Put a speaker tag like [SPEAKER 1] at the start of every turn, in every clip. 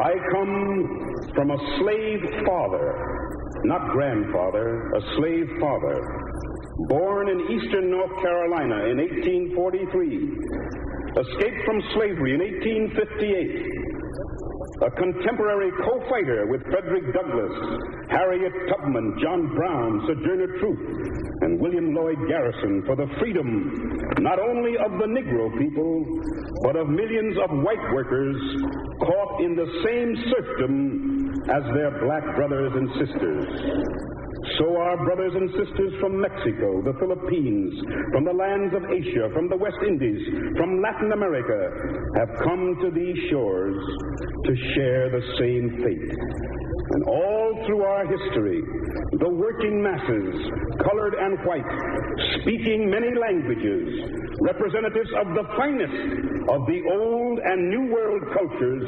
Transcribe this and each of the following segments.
[SPEAKER 1] I come from a slave father, not grandfather, a slave father, born in eastern North Carolina in 1843, escaped from slavery in 1858, a contemporary co-fighter with Frederick Douglass, Harriet Tubman, John Brown, Sojourner Truth, and William Lloyd Garrison for the freedom not only of the Negro people, but of millions of white workers caught in the same serfdom as their black brothers and sisters. So our brothers and sisters from Mexico, the Philippines, from the lands of Asia, from the West Indies, from Latin America, have come to these shores to share the same fate. And all through our history, the working masses, colored and white, speaking many languages, representatives of the finest of the old and new world cultures,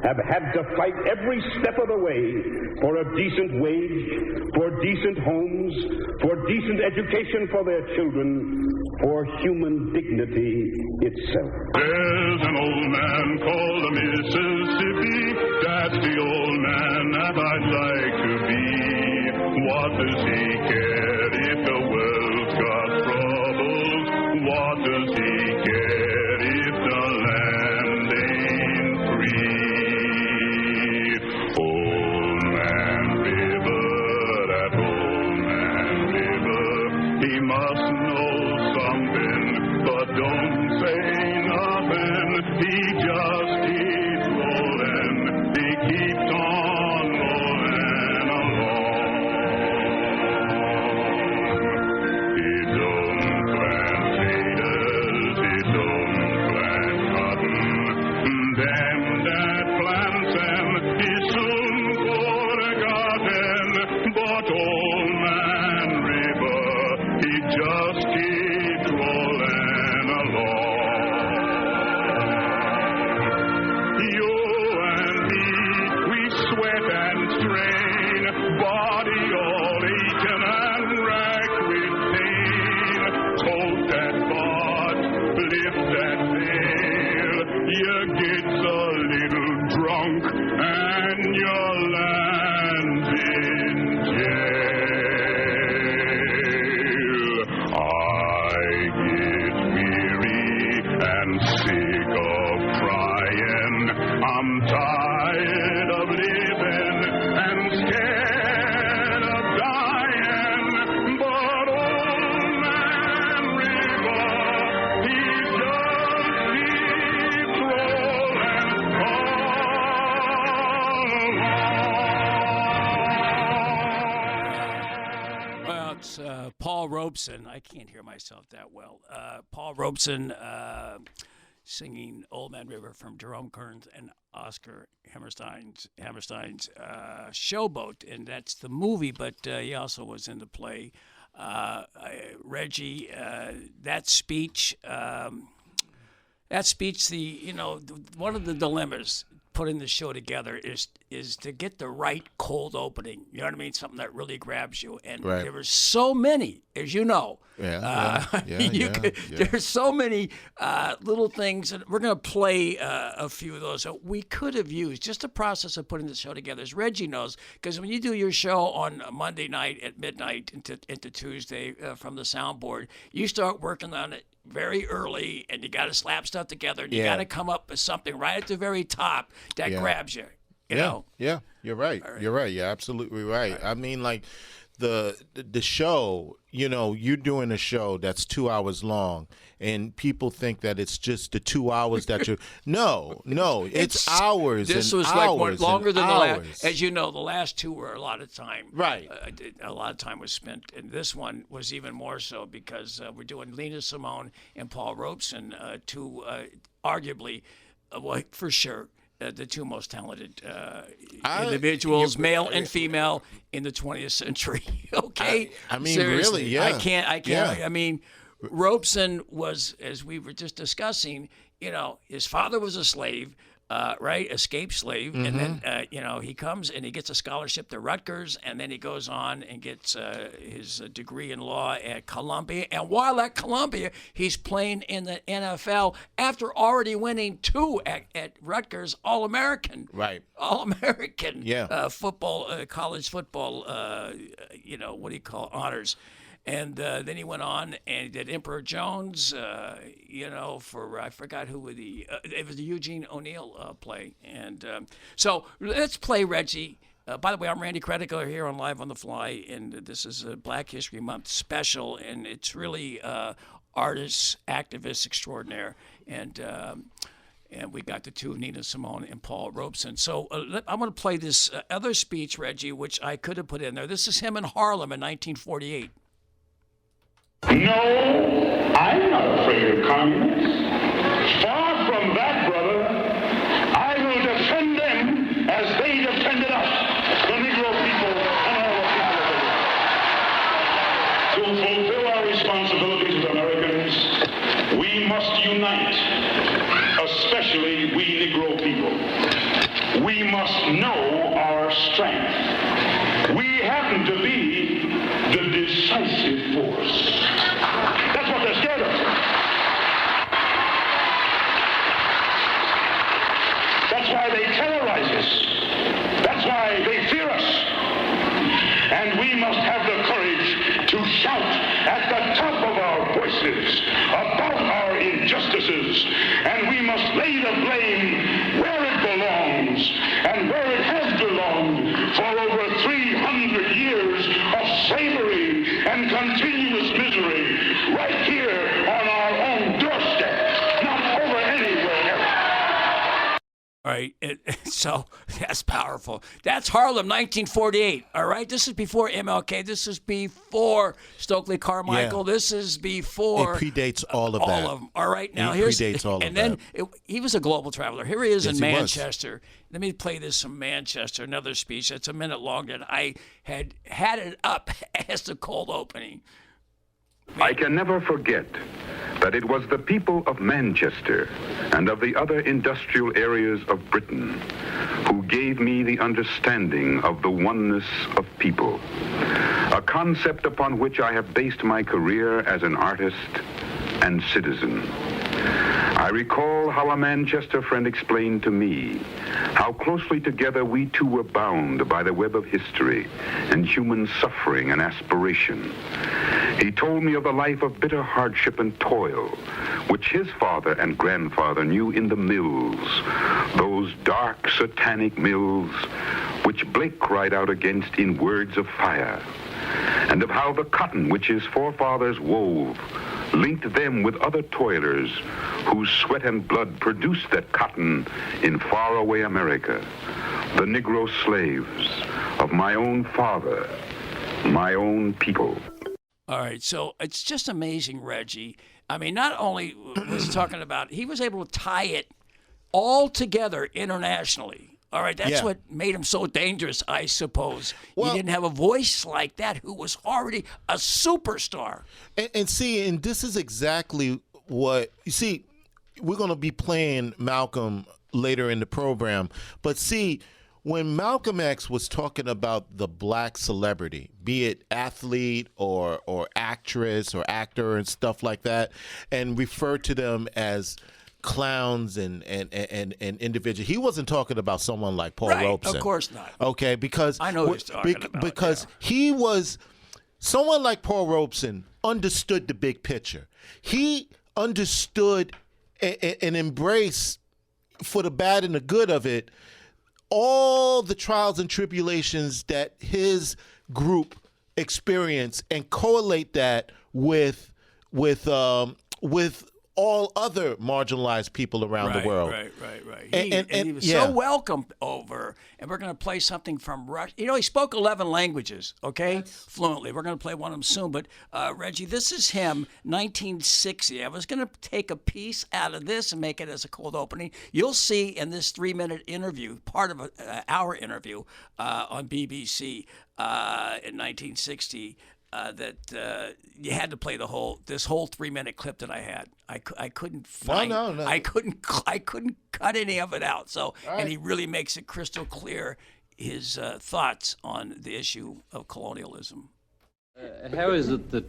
[SPEAKER 1] have had to fight every step of the way for a decent wage, for decent homes, for decent education for their children, for human dignity itself.
[SPEAKER 2] There's an old man called the Mississippi. That's the old man that I'd like to be. What does he care if the world's got troubles? What does he care if the land ain't free? Old Man River, that old man River, he must know something, but don't say nothing. He just keeps rolling, he keeps on rolling along. His own plant potatoes, his own plant cotton, them that plants them, he soon forgotten. But old man River, he just keeps rolling along. You and me, we sweat and strain, body all aching and racked with pain. Tote that box, lift that veil, you get a little drunk and your land's in jail. I get weary and sick of trying. I'm tired of living and scared of dying. But old man River, he just keeps rolling along.
[SPEAKER 3] Well, it's Paul Robeson. I can't hear myself that well. Paul Robeson singing Old Man River from Jerome Kern's and Oscar Hammerstein's Showboat, and that's the movie, but he also was in the play. Reggie, that speech, one of the dilemmas putting the show together is to get the right cold opening. You know what I mean? Something that really grabs you. And
[SPEAKER 4] Right.
[SPEAKER 3] there were so many, as you know.
[SPEAKER 4] Yeah.
[SPEAKER 3] There's so many little things, and we're going to play a few of those that we could have used. Just the process of putting the show together, as Reggie knows, because when you do your show on Monday night at midnight into Tuesday from the soundboard, you start working on it very early, and you got to slap stuff together, and you got to come up with something right at the very top that grabs you. You know?
[SPEAKER 4] Yeah, you're right. You're right. You're absolutely right. I mean, like the show, you're doing a show that's 2 hours long, and people think that it's just the 2 hours that you. No, it's hours.
[SPEAKER 3] This
[SPEAKER 4] and
[SPEAKER 3] was
[SPEAKER 4] hours
[SPEAKER 3] like longer than
[SPEAKER 4] hours.
[SPEAKER 3] the last. As you know, the last two were a lot of time.
[SPEAKER 4] Right.
[SPEAKER 3] A lot of time was spent, and this one was even more so because we're doing Lena Simone and Paul Robeson, two arguably, for sure. The two most talented individuals, male and female, in the 20th century. Okay,
[SPEAKER 4] I mean,
[SPEAKER 3] seriously,
[SPEAKER 4] really, yeah.
[SPEAKER 3] I can't.
[SPEAKER 4] Yeah.
[SPEAKER 3] I mean, Robeson was, as we were just discussing, his father was a slave. right, escaped slave, and then he comes and he gets a scholarship to Rutgers, and then he goes on and gets his degree in law at Columbia. And while at Columbia, he's playing in the NFL after already winning 2 at Rutgers All-American,
[SPEAKER 4] Right.
[SPEAKER 3] All-American,
[SPEAKER 4] Yeah.
[SPEAKER 3] football, college football, honors. And then he went on and he did Emperor Jones, for I forgot who it was the Eugene O'Neill play. And so let's play Reggie. By the way, I'm Randy Credico here on Live on the Fly, and this is a Black History Month special, and it's really artists, activists extraordinaire. And we got the 2, Nina Simone and Paul Robeson. So I'm going to play this other speech, Reggie, which I could have put in there. This is him in Harlem in 1948.
[SPEAKER 2] No, I'm not afraid of communists. Far from that, brother. I will defend them as they defended us, the Negro people and all the people of the world. To fulfill our responsibilities as Americans, we must unite, especially we Negro people. We must know our strength. We happen to be the decisive force. That's what they're scared of. That's why they terrorize us. That's why they fear us. And we must have the courage to shout at the top of our voices about our injustices. And we must lay the blame where it belongs and where it has belonged for over 300 years of slavery and continuous misery right here on our own doorstep, not over anywhere else.
[SPEAKER 3] All right, so that's powerful. That's Harlem, 1948. All right, this is before MLK. This is before Stokely Carmichael.
[SPEAKER 4] Yeah.
[SPEAKER 3] This is before.
[SPEAKER 4] It predates all of that.
[SPEAKER 3] All of them. All right, now
[SPEAKER 4] It
[SPEAKER 3] here's
[SPEAKER 4] predates all of
[SPEAKER 3] and then he was a global traveler. Here he is
[SPEAKER 4] Yes,
[SPEAKER 3] in
[SPEAKER 4] he was.
[SPEAKER 3] Manchester. Let me play this from Manchester. Another speech that's a minute long that I had it up as the cold opening.
[SPEAKER 5] I can never forget that it was the people of Manchester and of the other industrial areas of Britain who gave me the understanding of the oneness of people, a concept upon which I have based my career as an artist and citizen. I recall how a Manchester friend explained to me how closely together we two were bound by the web of history and human suffering and aspiration. He told me of the life of bitter hardship and toil, which his father and grandfather knew in the mills, those dark, satanic mills which Blake cried out against in words of fire, and of how the cotton which his forefathers wove linked them with other toilers whose sweat and blood produced that cotton in faraway America, the Negro slaves of my own father, my own people.
[SPEAKER 3] All right, so it's just amazing, Reggie. I mean, not only was talking about, he was able to tie it all together internationally. All right, that's what made him so dangerous, I suppose.
[SPEAKER 4] Well,
[SPEAKER 3] he didn't have a voice like that who was already a superstar.
[SPEAKER 4] And see, and this is exactly what, you see, we're going to be playing Malcolm later in the program. But see, when Malcolm X was talking about the black celebrity, be it athlete or actress or actor and stuff like that, and referred to them as clowns and individuals, he wasn't talking about someone like Paul Robeson.
[SPEAKER 3] Of course not.
[SPEAKER 4] Okay, because
[SPEAKER 3] I know what he's talking about.
[SPEAKER 4] Because he was someone like Paul Robeson understood the big picture. He understood and embraced, for the bad and the good of it, all the trials and tribulations that his group experienced, and correlate that with all other marginalized people around the world.
[SPEAKER 3] Right. He was so welcomed over, and we're going to play something from Russia. You know, he spoke 11 languages, okay, fluently. We're going to play one of them soon. But, Reggie, this is him, 1960. I was going to take a piece out of this and make it as a cold opening. You'll see in this 3-minute interview, part of our interview on BBC in 1960, that you had to play this whole 3-minute clip that I had. I couldn't find.
[SPEAKER 4] No.
[SPEAKER 3] I couldn't cut any of it out. So,
[SPEAKER 4] right.
[SPEAKER 3] And he really makes it crystal clear his thoughts on the issue of colonialism.
[SPEAKER 6] How is it that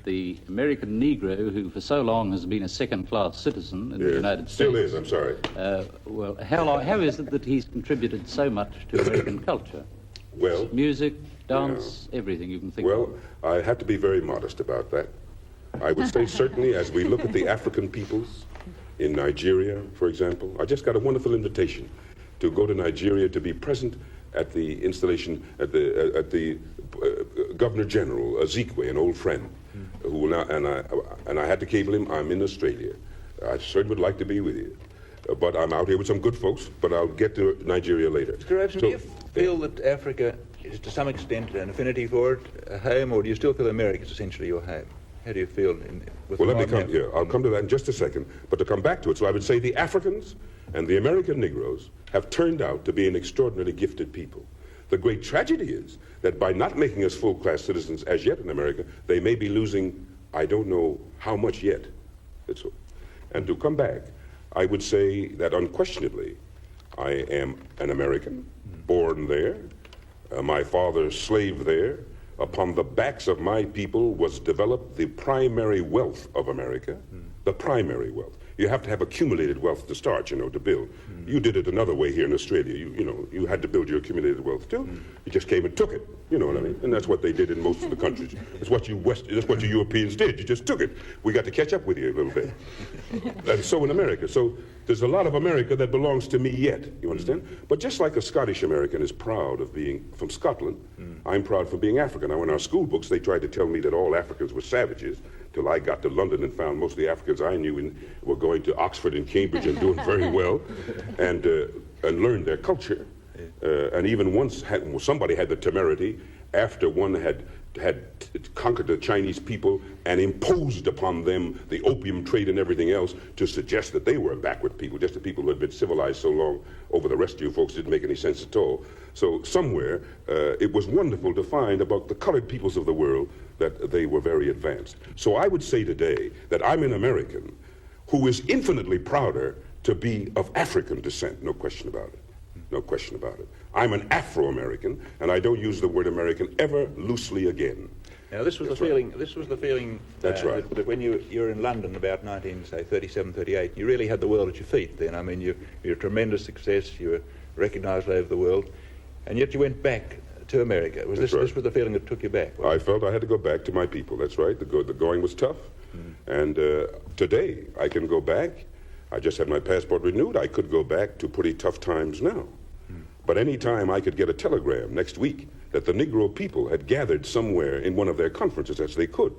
[SPEAKER 6] the American Negro, who for so long has been a second-class citizen in the United States...
[SPEAKER 7] Still is, I'm sorry.
[SPEAKER 6] Well, how is it that he's contributed so much to American culture?
[SPEAKER 7] Well...
[SPEAKER 6] Music, dance, everything you can think of.
[SPEAKER 7] Well, I have to be very modest about that. I would say certainly as we look at the African peoples in Nigeria, for example, I just got a wonderful invitation to go to Nigeria to be present at the installation at the Governor General Ezekwe, an old friend, who will now, and I had to cable him. I'm in Australia. I certainly would like to be with you, but I'm out here with some good folks. But I'll get to Nigeria later.
[SPEAKER 8] Mr. Robeson, do you feel that Africa is to some extent an affinity for it, a home, or do you still feel America is essentially your home? How do you feel?
[SPEAKER 7] Well, let me come here. I'll come to that in just a second. But to come back to it, so I would say the Africans and the American Negroes have turned out to be an extraordinarily gifted people. The great tragedy is that by not making us full-class citizens as yet in America, they may be losing, I don't know how much yet. And to come back, I would say that unquestionably, I am an American, born there. My father slaved there. Upon the backs of my people was developed the primary wealth of America, the primary wealth. You have to have accumulated wealth to start, to build. You did it another way here in Australia. You had to build your accumulated wealth too. You just came and took it. You know what I mean? And that's what they did in most of the countries. That's what you Europeans did. You just took it. We got to catch up with you a little bit. And so in America. So there's a lot of America that belongs to me yet. You understand? But just like a Scottish American is proud of being from Scotland, I'm proud for being African. Now in our school books, they tried to tell me that all Africans were savages, till I got to London and found most of the Africans I knew were going to Oxford and Cambridge and doing very well, and learned their culture. And even once somebody had the temerity, after one had conquered the Chinese people and imposed upon them the opium trade and everything else, to suggest that they were a backward people, just the people who had been civilized so long over the rest of you folks didn't make any sense at all. So somewhere, it was wonderful to find about the colored peoples of the world that they were very advanced. So I would say today that I'm an American who is infinitely prouder to be of African descent, no question about it. No question about it. I'm an Afro-American, and I don't use the word American ever loosely again.
[SPEAKER 8] Now, this was the feeling. This was the feeling.
[SPEAKER 7] That's right.
[SPEAKER 8] That when you were in London about 1937, 38, you really had the world at your feet. Then, I mean, you're a tremendous success. You were recognised all over the world, and yet you went back to America. Was this was the feeling that took you back?
[SPEAKER 7] I felt I had to go back to my people. That's right. The going was tough, and today I can go back. I just had my passport renewed. I could go back to pretty tough times now. But any time I could get a telegram next week that the Negro people had gathered somewhere in one of their conferences, as they could,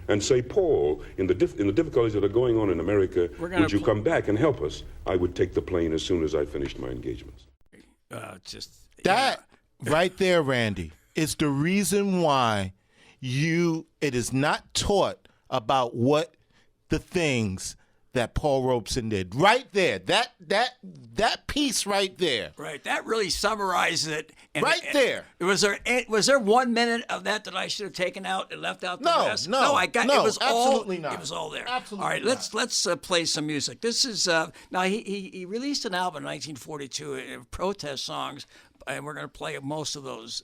[SPEAKER 7] and say, Paul, in the difficulties that are going on in America, would you come back and help us? I would take the plane as soon as I finished my engagements.
[SPEAKER 4] Right there, Randy, is the reason why it is not taught about what the things that Paul Robeson did. Right there. That piece right there.
[SPEAKER 3] Right. That really summarizes it.
[SPEAKER 4] There.
[SPEAKER 3] Was there 1 minute of that I should have taken out and left out the rest?
[SPEAKER 4] No,
[SPEAKER 3] it was
[SPEAKER 4] absolutely
[SPEAKER 3] all,
[SPEAKER 4] not.
[SPEAKER 3] It was all there.
[SPEAKER 4] Absolutely
[SPEAKER 3] all right,
[SPEAKER 4] not.
[SPEAKER 3] let's play some music. This is now he released an album in 1942 of protest songs, and we're going to play most of those.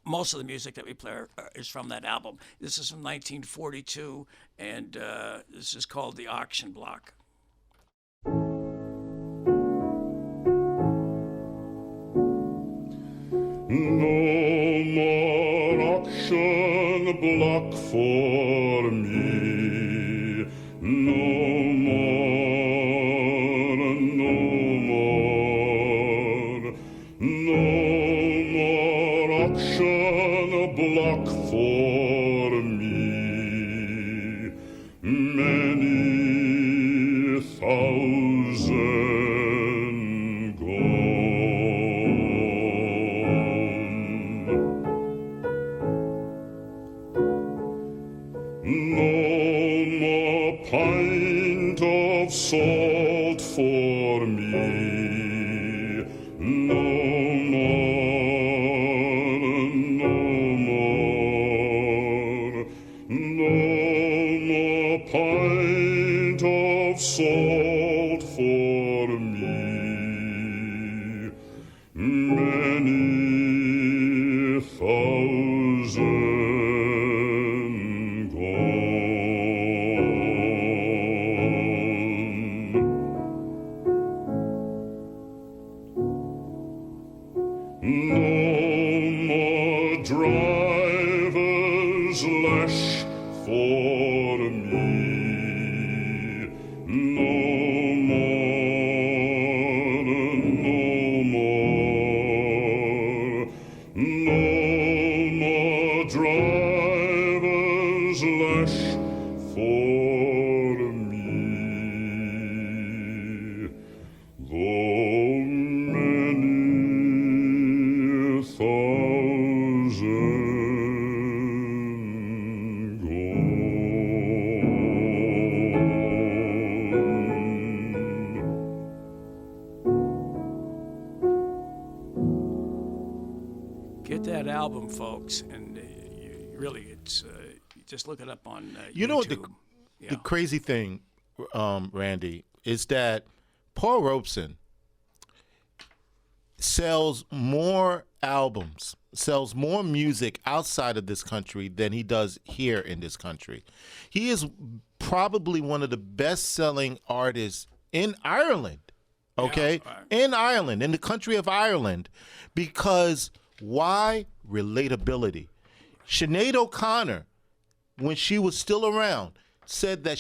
[SPEAKER 3] Most of the music that we play is from that album. This is from 1942, and this is called The Auction Block.
[SPEAKER 2] No more auction block for me. No more, no more. No more auction block for me. Many thousand gone. No more pint of salt for me. No more, no more. many thousand no more driver's lash for me. No more driver's lash for me. Though many thousand
[SPEAKER 3] Get that album, folks, and really, it's just look it up on
[SPEAKER 4] You know what
[SPEAKER 3] YouTube.
[SPEAKER 4] the crazy thing, Randy, is that Paul Robeson sells more albums, sells more music outside of this country than he does here in this country. He is probably one of the best-selling artists in Ireland, okay? In Ireland, in the country of Ireland, because why? Relatability. Sinead O'Connor, when she was still around, said that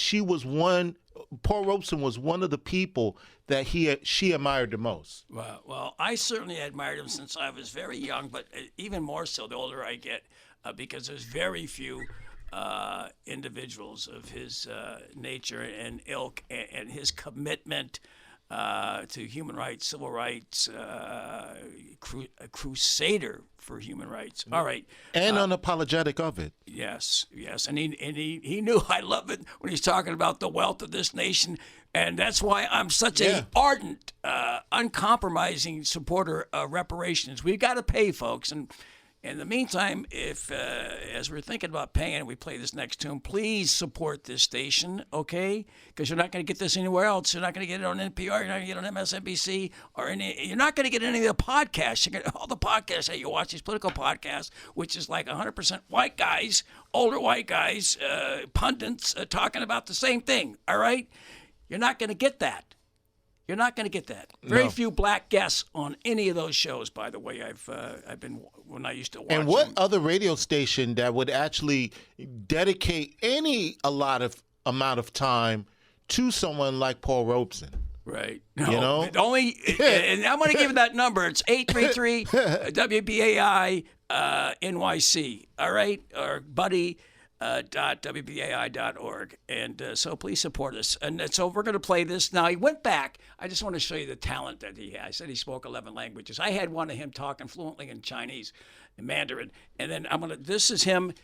[SPEAKER 4] Paul Robeson was one of the people that she admired the most.
[SPEAKER 3] Well, I certainly admired him since I was very young, but even more so the older I get, because there's very few individuals of his nature and ilk and his commitment to human rights, civil rights, a crusader for human rights. All right.
[SPEAKER 4] And unapologetic of it.
[SPEAKER 3] Yes. And he knew I love it when he's talking about the wealth of this nation. And that's why I'm such a ardent, uncompromising supporter of reparations. We've got to pay, folks. And in the meantime, if as we're thinking about paying and we play this next tune, please support this station, okay? Because you're not going to get this anywhere else. You're not going to get it on NPR. You're not going to get it on MSNBC or you're not going to get any of the podcasts. All the podcasts that you watch, these political podcasts, which is like 100% white guys, older white guys, pundits talking about the same thing, all right? You're not going to get that. You're not going to get that. Very few black guests on any of those shows, by the way. I've been when I used to watch.
[SPEAKER 4] And what
[SPEAKER 3] them.
[SPEAKER 4] other radio station that would actually dedicate amount of time to someone like Paul Robeson?
[SPEAKER 3] Right.
[SPEAKER 4] No, you know?
[SPEAKER 3] And I'm going to give you that number. It's 833 WBAI NYC. All right? Or buddy. .wbai.org. And so please support us. And so we're going to play this. Now, he went back. I just want to show you the talent that he has. I said he spoke 11 languages. I had one of him talking fluently in Chinese and Mandarin. And then this is him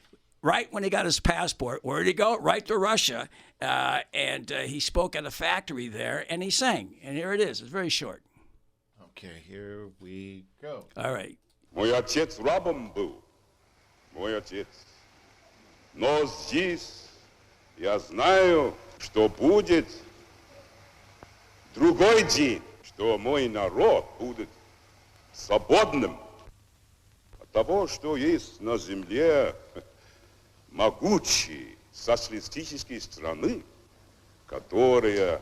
[SPEAKER 3] right when he got his passport. Where did he go? Right to Russia. And he spoke at a factory there, and he sang. And here it is. It's very short.
[SPEAKER 4] Okay, here we go.
[SPEAKER 3] All right.
[SPEAKER 9] Мой отец рабом был. Мой отец. Но здесь я знаю, что будет другой день, что мой народ будет свободным от того, что есть на земле могучие социалистические страны, которые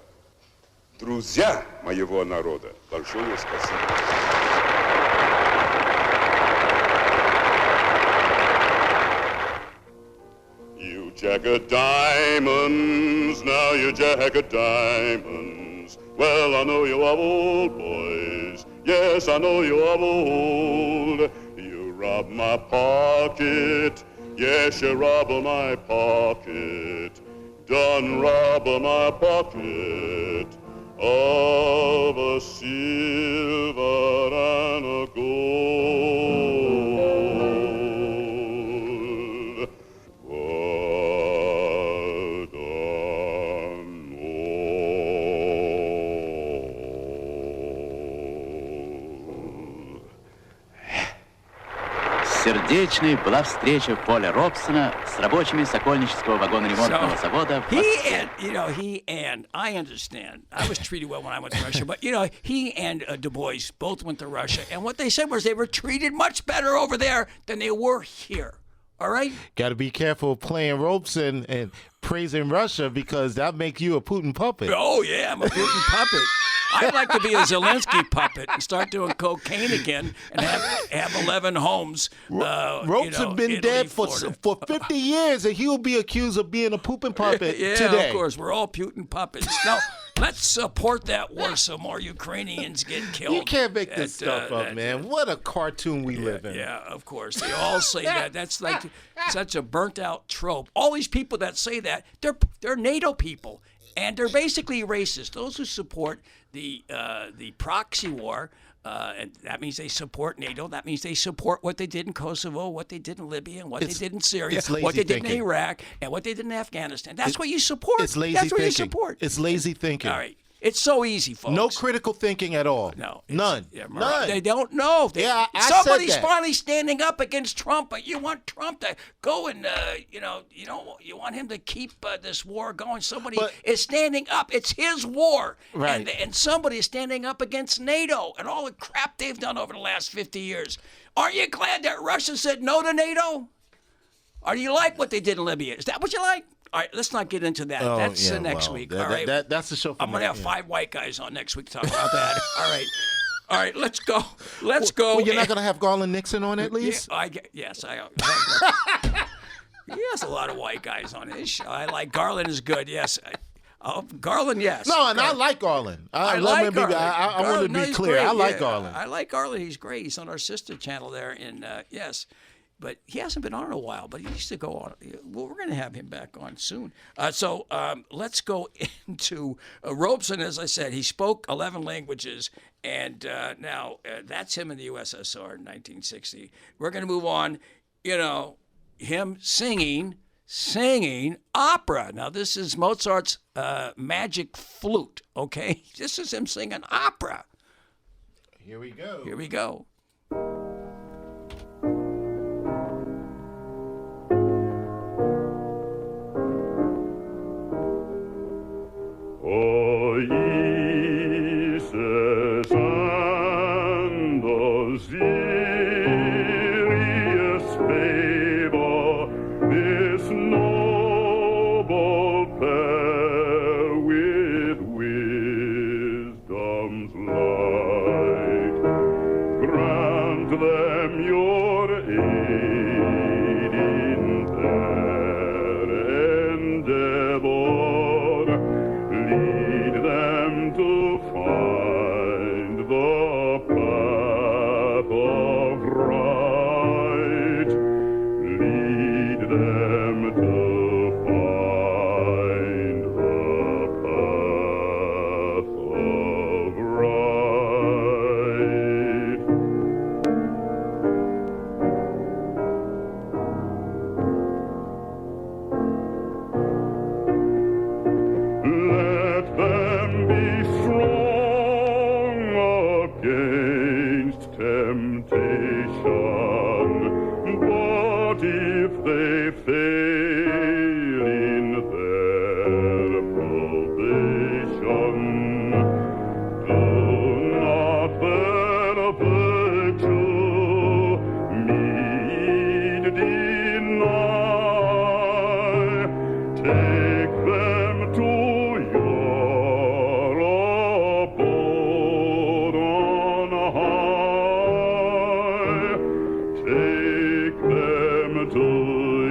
[SPEAKER 9] друзья моего народа. Большое спасибо. You jack of diamonds, now you jack of diamonds. Well, I know you are old, boys. Yes, I know you are old. You robbed my pocket. Yes, you robbed my pocket. Done robbed my pocket of a silver and a gold.
[SPEAKER 10] сердечной была встреча Поля Робсона с рабочими Сокольнического вагоноремонтного завода в Москве.
[SPEAKER 3] I understand. I was treated well when I went to Russia, but he and Du Bois both went to Russia, and what they said was they were treated much better over there than they were here. All right?
[SPEAKER 4] Got to be careful of playing Robeson and praising Russia because that make you a Putin puppet.
[SPEAKER 3] Oh, yeah, I'm a Putin puppet. I'd like to be a Zelensky puppet and start doing cocaine again and have 11 homes.
[SPEAKER 4] Robeson been
[SPEAKER 3] Italy,
[SPEAKER 4] dead for 50 years, and he'll be accused of being a Putin puppet
[SPEAKER 3] yeah,
[SPEAKER 4] today.
[SPEAKER 3] Of course. We're all Putin puppets. Now, let's support that war so more Ukrainians get killed.
[SPEAKER 4] You can't make this stuff up, man. What a cartoon we live in.
[SPEAKER 3] Yeah, of course. They all say that. That's like such a burnt-out trope. All these people that say that, they're NATO people, and they're basically racist. Those who support the proxy war, and that means they support NATO. That means they support what they did in Kosovo, what they did in Libya, and what they did in Syria, what they did in Iraq, and what they did in Afghanistan. That's what you support.
[SPEAKER 4] It's lazy
[SPEAKER 3] That's what
[SPEAKER 4] thinking.
[SPEAKER 3] you support.
[SPEAKER 4] It's lazy thinking.
[SPEAKER 3] All right. It's so easy, folks.
[SPEAKER 4] No critical thinking at all.
[SPEAKER 3] No.
[SPEAKER 4] None. None.
[SPEAKER 3] They don't know.
[SPEAKER 4] I
[SPEAKER 3] somebody's
[SPEAKER 4] said that.
[SPEAKER 3] finally standing up against Trump, but you want Trump to go and, you want him to keep this war going. Somebody is standing up. It's his war.
[SPEAKER 4] Right.
[SPEAKER 3] And somebody is standing up against NATO and all the crap they've done over the last 50 years. Aren't you glad that Russia said no to NATO? Or do you like what they did in Libya? Is that what you like? All right, let's not get into that. That's next week. All right,
[SPEAKER 4] that's the show.
[SPEAKER 3] I'm going to have 5 white guys on next week to talk about that. All right, let's go. Let's go.
[SPEAKER 4] Well, you're not going to have Garland Nixon on at least?
[SPEAKER 3] Yes, he has a lot of white guys on his show. I like Garland is good. Yes. Garland, yes.
[SPEAKER 4] No, and I like Garland. I
[SPEAKER 3] like Garland.
[SPEAKER 4] I want to be clear.
[SPEAKER 3] Great.
[SPEAKER 4] I like Garland.
[SPEAKER 3] I like Garland. He's great. He's on our sister channel there in yes. But he hasn't been on in a while, but he used to go on. Well, we're going to have him back on soon. So let's go into Robeson. As I said, he spoke 11 languages, and now that's him in the USSR in 1960. We're going to move on, him singing opera. Now, this is Mozart's Magic Flute, okay? This is him singing opera.
[SPEAKER 4] Here we go.
[SPEAKER 3] Here we go.
[SPEAKER 2] To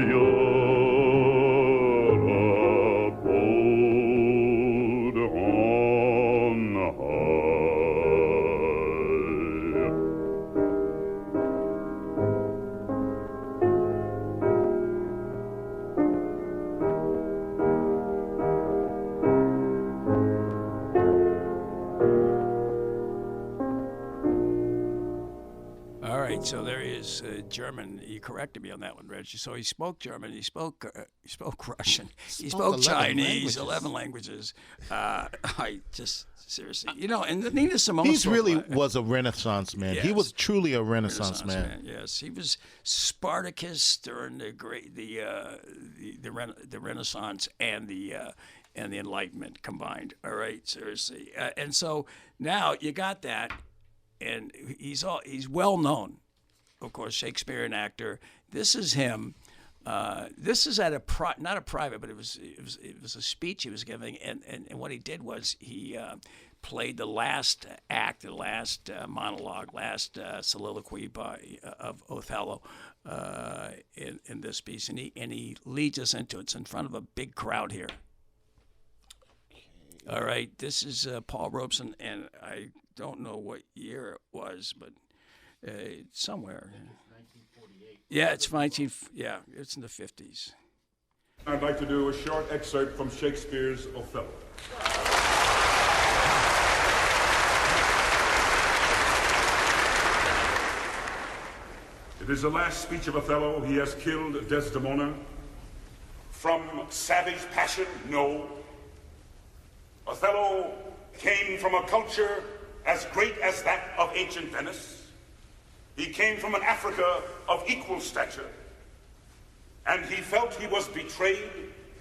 [SPEAKER 3] All right, so there is German. You corrected me on that one, Reggie. So he spoke German, he spoke Russian, he spoke
[SPEAKER 4] 11
[SPEAKER 3] Chinese,
[SPEAKER 4] languages.
[SPEAKER 3] 11 languages. I just seriously, and the Nina Simone.
[SPEAKER 4] He's really was a Renaissance man.
[SPEAKER 3] Yes.
[SPEAKER 4] He was truly a Renaissance man.
[SPEAKER 3] Yes, he was Spartacus during the Renaissance and the Enlightenment combined. All right, seriously, and so now you got that. And he's well known, of course, Shakespearean actor. This is him. This is at not a private, but it was a speech he was giving, and what he did was he played the last act, the last monologue, last soliloquy of Othello in this piece, and he leads us into it. It's in front of a big crowd here. All right, this is Paul Robeson, and I don't know what year it was, but somewhere. It's 1948. Yeah, it's in the 50s.
[SPEAKER 7] I'd like to do a short excerpt from Shakespeare's Othello. It is the last speech of Othello. He has killed Desdemona. From savage passion? No. Othello came from a culture as great as that of ancient Venice. He came from an Africa of equal stature. And he felt he was betrayed,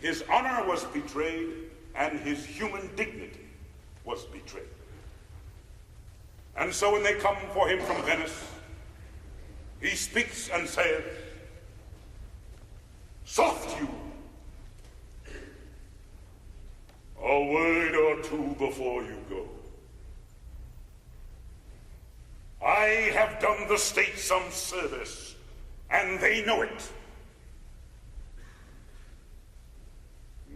[SPEAKER 7] his honor was betrayed, and his human dignity was betrayed. And so when they come for him from Venice, he speaks and says, "Soft you! A word or two before you go. I have done the state some service, and they know it.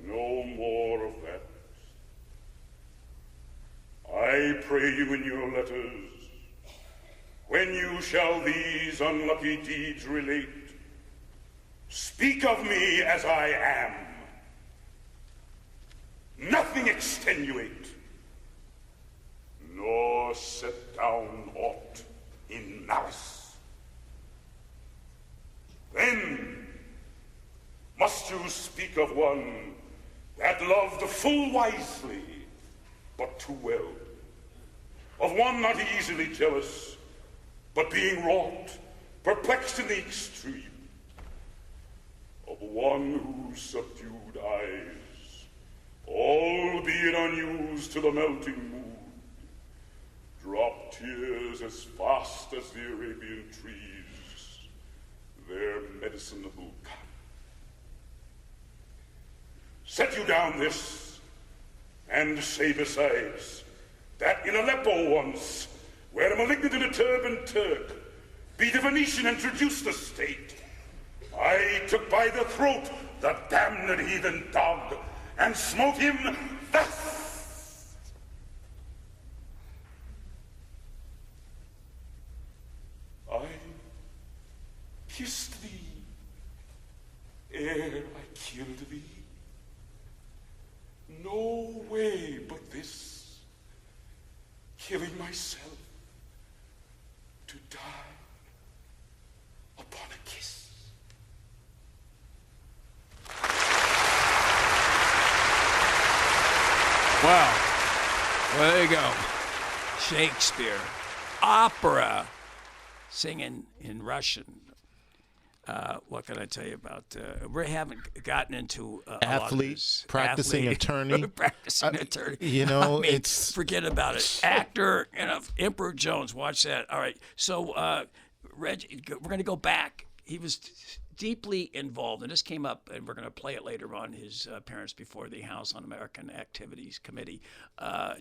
[SPEAKER 7] No more of that. I pray you in your letters, when you shall these unlucky deeds relate, speak of me as I am. Nothing extenuate, nor set down aught in malice. Then must you speak of one that loved full wisely, but too well, of one not easily jealous, but being wrought, perplexed in the extreme, of one whose subdued eyes, albeit unused to the melting mood, drop tears as fast as the Arabian trees their medicinable cup. Set you down this, and say besides, that in Aleppo once, where a malignant and a turbaned Turk beat a Venetian and traduced the state, I took by the throat the damned heathen dog, and smote him thus. I kissed thee ere I killed thee. No way but this, killing myself to die upon a kiss.
[SPEAKER 3] Wow. Well, there you go. Shakespeare. Opera. Singing in Russian. What can I tell you about? We haven't gotten into
[SPEAKER 4] athlete, practicing attorney.
[SPEAKER 3] Practicing attorney.
[SPEAKER 4] It's...
[SPEAKER 3] Forget about it. Actor, Emperor Jones. Watch that. All right. So, Reggie, we're going to go back. He was deeply involved, and this came up, and we're going to play it later on, his appearance before the House Un-American Activities Committee.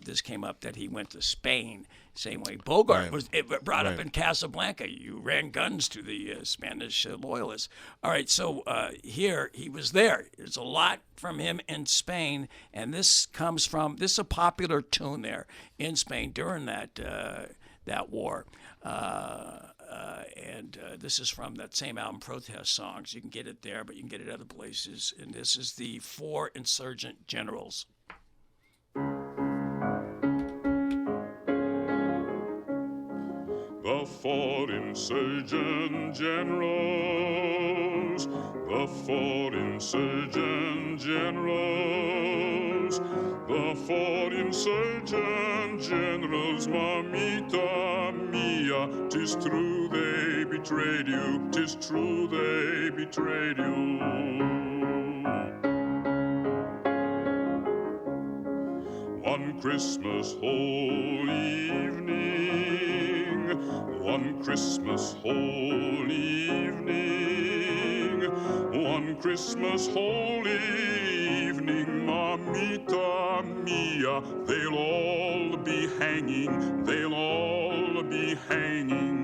[SPEAKER 3] This came up that he went to Spain, same way Bogart was brought up in Casablanca. You ran guns to the Spanish loyalists. All right, so here he was there. There's a lot from him in Spain, and this is a popular tune there in Spain during that war. And this is from that same album, Protest Songs. You can get it there, but you can get it other places. And this is the Four Insurgent Generals.
[SPEAKER 9] The four insurgent generals, the four insurgent generals, the four insurgent generals, mamita mia, 'tis true they betrayed you, 'tis true they betrayed you. One Christmas whole evening, one Christmas whole evening, one Christmas whole evening, mamita mia, they'll all be hanging, they'll all be hanging.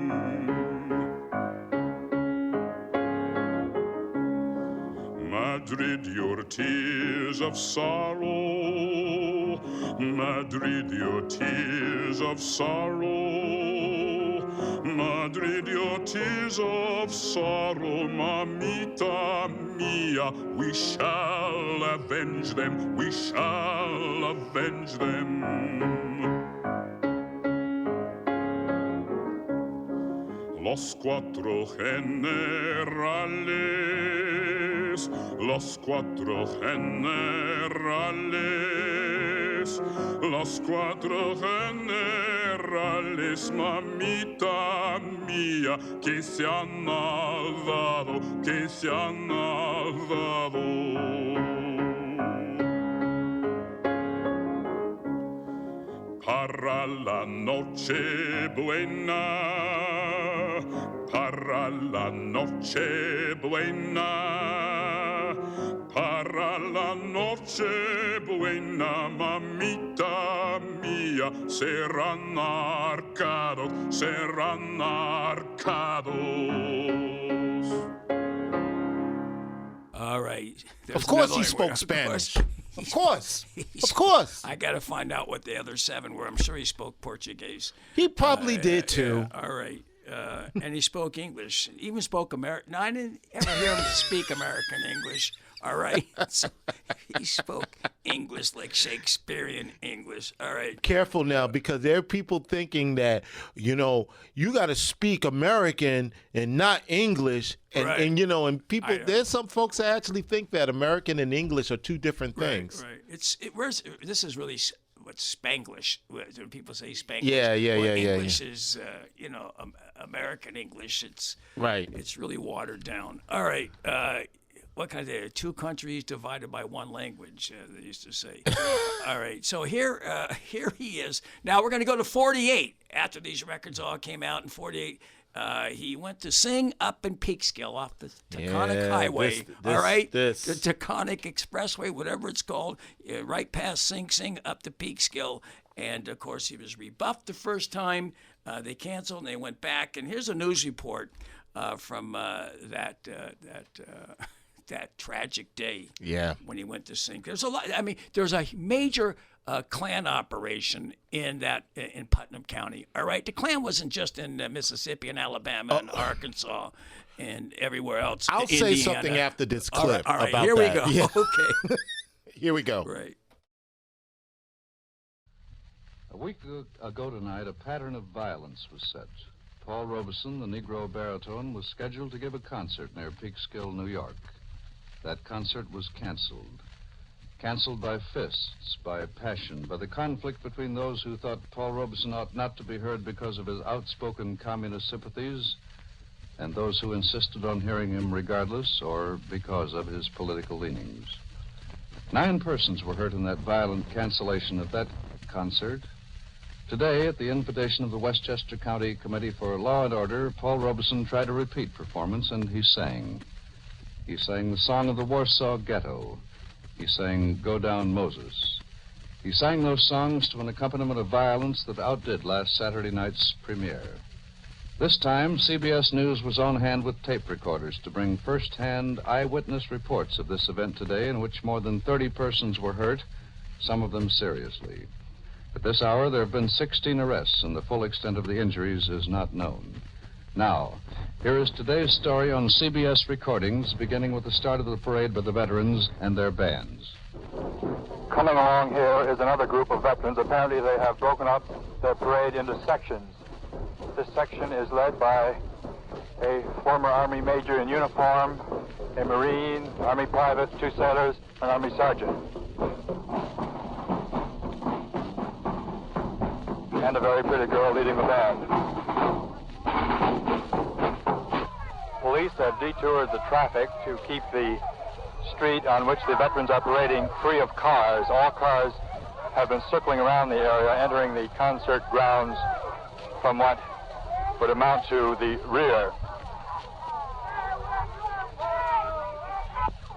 [SPEAKER 9] Madrid, your tears of sorrow, Madrid, your tears of sorrow, Madrid, your tears of sorrow, mamita mia, we shall avenge them, we shall avenge them. Los cuatro generales, los cuatro generales, los cuatro generales, mamita mía, que se han dado, que se han dado. Para la noche buena, para la noche buena, para la noche buena, mamita mía, serán arcados, serán arcados.
[SPEAKER 3] All right.
[SPEAKER 4] Of course he spoke Spanish. Of course. Of course.
[SPEAKER 3] I got to find out what the other seven were. I'm sure he spoke Portuguese.
[SPEAKER 4] He probably did too.
[SPEAKER 3] All right. And he spoke English. He even spoke American. No, I didn't ever hear him speak American English. All right. So he spoke English like Shakespearean English. All right.
[SPEAKER 4] Careful now, because there are people thinking that, you know, you got to speak American and not English. And,
[SPEAKER 3] Right.
[SPEAKER 4] and you know, and people, there's some folks that actually think that American and English are two different things.
[SPEAKER 3] Right. This is really what's Spanglish. When people say Spanglish.
[SPEAKER 4] Yeah.
[SPEAKER 3] English is, American English. It's
[SPEAKER 4] right.
[SPEAKER 3] It's really watered down. All right. What kind of two countries divided by one language? They used to say. All right. So here he is. Now we're going to go to 48. After these records all came out in 48, he went to sing up in Peekskill off the Taconic Highway. All right, the Taconic Expressway, whatever it's called, right past Sing Sing up to Peekskill. And of course, he was rebuffed the first time. They canceled and they went back. And here's a news report from that tragic day.
[SPEAKER 4] Yeah.
[SPEAKER 3] When he went to sing. There's a lot. I mean, there's a major Klan operation in Putnam County. All right, the Klan wasn't just in Mississippi and Alabama and Arkansas and everywhere else.
[SPEAKER 4] I'll say something after this clip
[SPEAKER 3] all right,
[SPEAKER 4] about
[SPEAKER 3] here
[SPEAKER 4] that.
[SPEAKER 3] we go.
[SPEAKER 4] Yeah.
[SPEAKER 3] Okay.
[SPEAKER 4] Here we go.
[SPEAKER 3] Right.
[SPEAKER 11] A week ago tonight, a pattern of violence was set. Paul Robeson, the Negro baritone, was scheduled to give a concert near Peekskill, New York. That concert was canceled. Canceled by fists, by passion, by the conflict between those who thought Paul Robeson ought not to be heard because of his outspoken communist sympathies and those who insisted on hearing him regardless or because of his political leanings. 9 persons were hurt in that violent cancellation of that concert. Today, at the invitation of the Westchester County Committee for Law and Order, Paul Robeson tried a repeat performance, and he sang. He sang the song of the Warsaw Ghetto. He sang Go Down Moses. He sang those songs to an accompaniment of violence that outdid last Saturday night's premiere. This time, CBS News was on hand with tape recorders to bring first-hand eyewitness reports of this event today, in which more than 30 persons were hurt, some of them seriously. At this hour, there have been 16 arrests, and the full extent of the injuries is not known. Now, here is today's story on CBS recordings, beginning with the start of the parade by the veterans and their bands.
[SPEAKER 12] Coming along here is another group of veterans. Apparently they have broken up their parade into sections. This section is led by a former Army major in uniform, a Marine, Army private, 2 sailors, an Army sergeant. And a very pretty girl leading the band. Police have detoured the traffic to keep the street on which the veterans are parading free of cars. All cars have been circling around the area, entering the concert grounds from what would amount to the rear.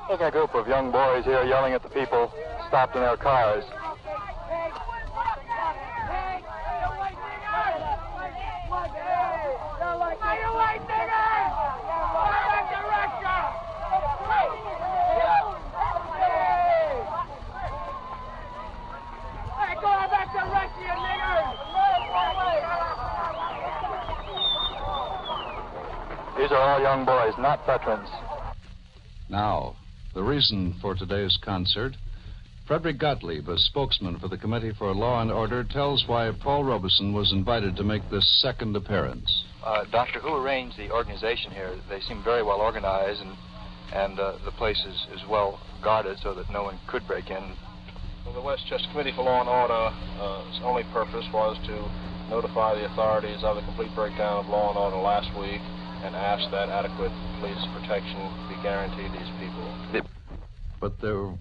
[SPEAKER 12] Look at a group of young boys here yelling at the people stopped in their cars. These are all young boys, not veterans.
[SPEAKER 11] Now, the reason for today's concert. Frederick Gottlieb, a spokesman for the Committee for Law and Order, tells why Paul Robeson was invited to make this second appearance.
[SPEAKER 12] Doctor, who arranged the organization here? They seem very well organized, and the place is well guarded so that no one could break in.
[SPEAKER 13] Well, the Westchester Committee for Law and Order's only purpose was to notify the authorities of the complete breakdown of law and order last week and ask that adequate police protection be guaranteed these people.
[SPEAKER 11] But there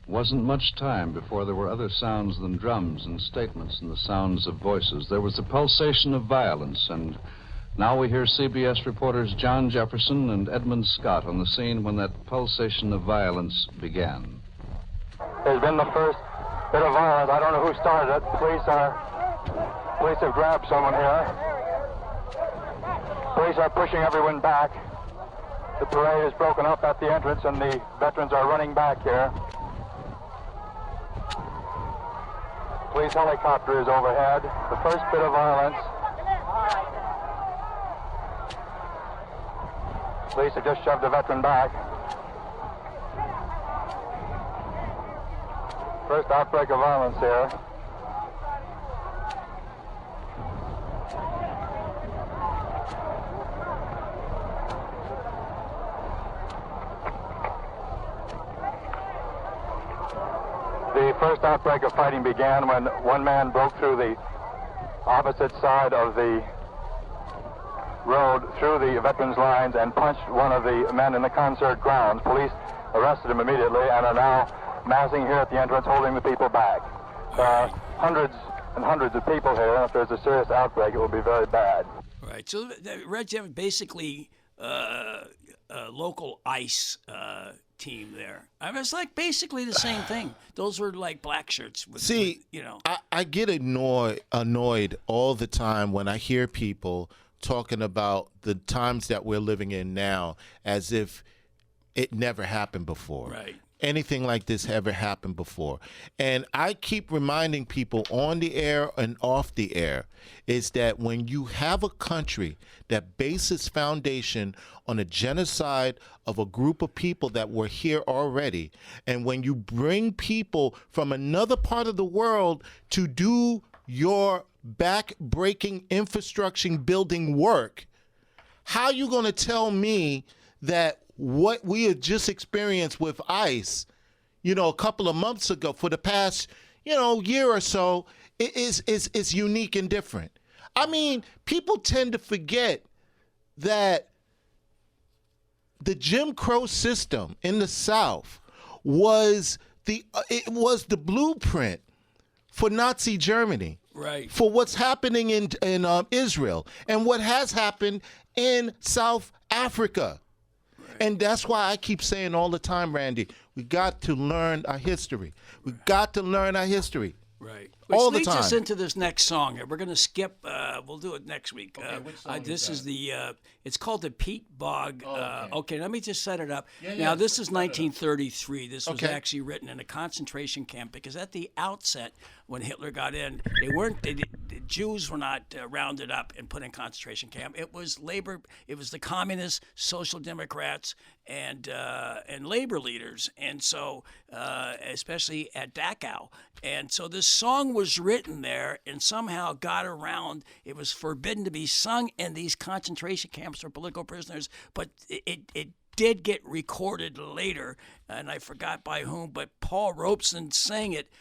[SPEAKER 11] wasn't much time before there were other sounds than drums and statements and the sounds of voices. There was a pulsation of violence, and now we hear CBS reporters John Jefferson and Edmund Scott on the scene when that pulsation of violence began.
[SPEAKER 12] There's been the first bit of violence. I don't know who started it. Police have grabbed someone here. Police are pushing everyone back. The parade is broken up at the entrance, and the veterans are running back here. Police helicopter is overhead. The first bit of violence. Police have just shoved a veteran back. First outbreak of violence here. The first outbreak of fighting began when one man broke through the opposite side of the road through the veterans' lines and punched one of the men in the concert grounds. Police arrested him immediately and are now massing here at the entrance, holding the people back. There are hundreds and hundreds of people here, and if there's a serious outbreak, it will be very bad.
[SPEAKER 3] Right. So Red Jeff basically local ICE team there. I mean, it's like basically the same thing. Those were like black shirts.
[SPEAKER 4] I get annoyed all the time when I hear people talking about the times that we're living in now as if it never happened before.
[SPEAKER 3] Right.
[SPEAKER 4] Anything like this ever happened before. And I keep reminding people on the air and off the air is that when you have a country that bases its foundation on a genocide of a group of people that were here already, and when you bring people from another part of the world to do your back-breaking infrastructure building work, how are you going to tell me that what we had just experienced with ICE, a couple of months ago, for the past, year or so, is unique and different? I mean, people tend to forget that the Jim Crow system in the South was the blueprint for Nazi Germany.
[SPEAKER 3] Right.
[SPEAKER 4] For what's happening in Israel and what has happened in South Africa. And that's why I keep saying all the time, Randy, we got to learn our history. We got to learn our history.
[SPEAKER 3] Right.
[SPEAKER 4] All
[SPEAKER 3] Which
[SPEAKER 4] the
[SPEAKER 3] leads
[SPEAKER 4] time.
[SPEAKER 3] us into this next song. We're going to skip. We'll do it next week.
[SPEAKER 4] Okay, which song
[SPEAKER 3] this
[SPEAKER 4] is
[SPEAKER 3] is the. It's called the Pete Bog. Okay, let me just set it up.
[SPEAKER 4] Yeah,
[SPEAKER 3] now, this is 1933. This was
[SPEAKER 4] Okay.
[SPEAKER 3] actually written in a concentration camp because at the outset, when Hitler got in, the Jews were not rounded up and put in concentration camp. It was labor. It was the communists, social democrats, and labor leaders, and so especially at Dachau. And so this song was written there and somehow got around. It was forbidden to be sung in these concentration camps for political prisoners, but it did get recorded later, and I forgot by whom, but Paul Robeson sang it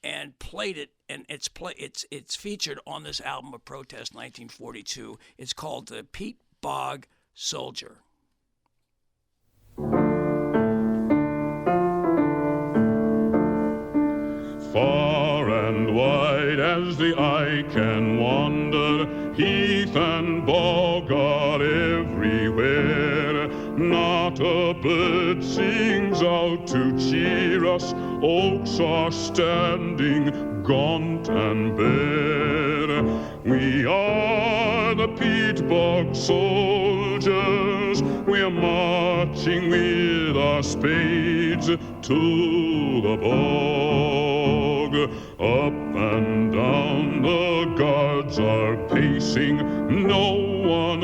[SPEAKER 3] and played it, and it's featured on this album of Protest 1942. It's called The Pete Bog Soldier.
[SPEAKER 9] Far and wide as the eye can wander, heath and bog are everywhere. Not a bird sings out to cheer us, oaks are standing gaunt and bare. We are the peat bog soldiers, we're marching with our spades to the bog. Up and down the guards are pacing, no one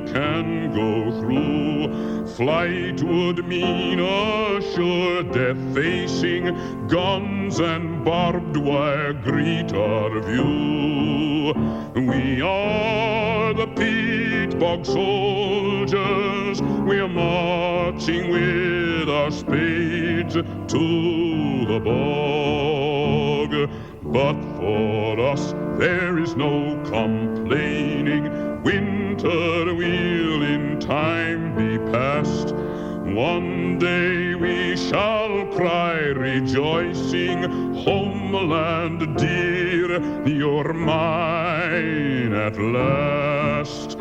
[SPEAKER 9] can go through. Flight would mean a sure death facing, guns and barbed wire greet our view. We are the peat bog soldiers, we're marching with our spades to the bog. But for us there is no complaining, winter will in time be past. One day we shall cry rejoicing, homeland dear, you're mine at last.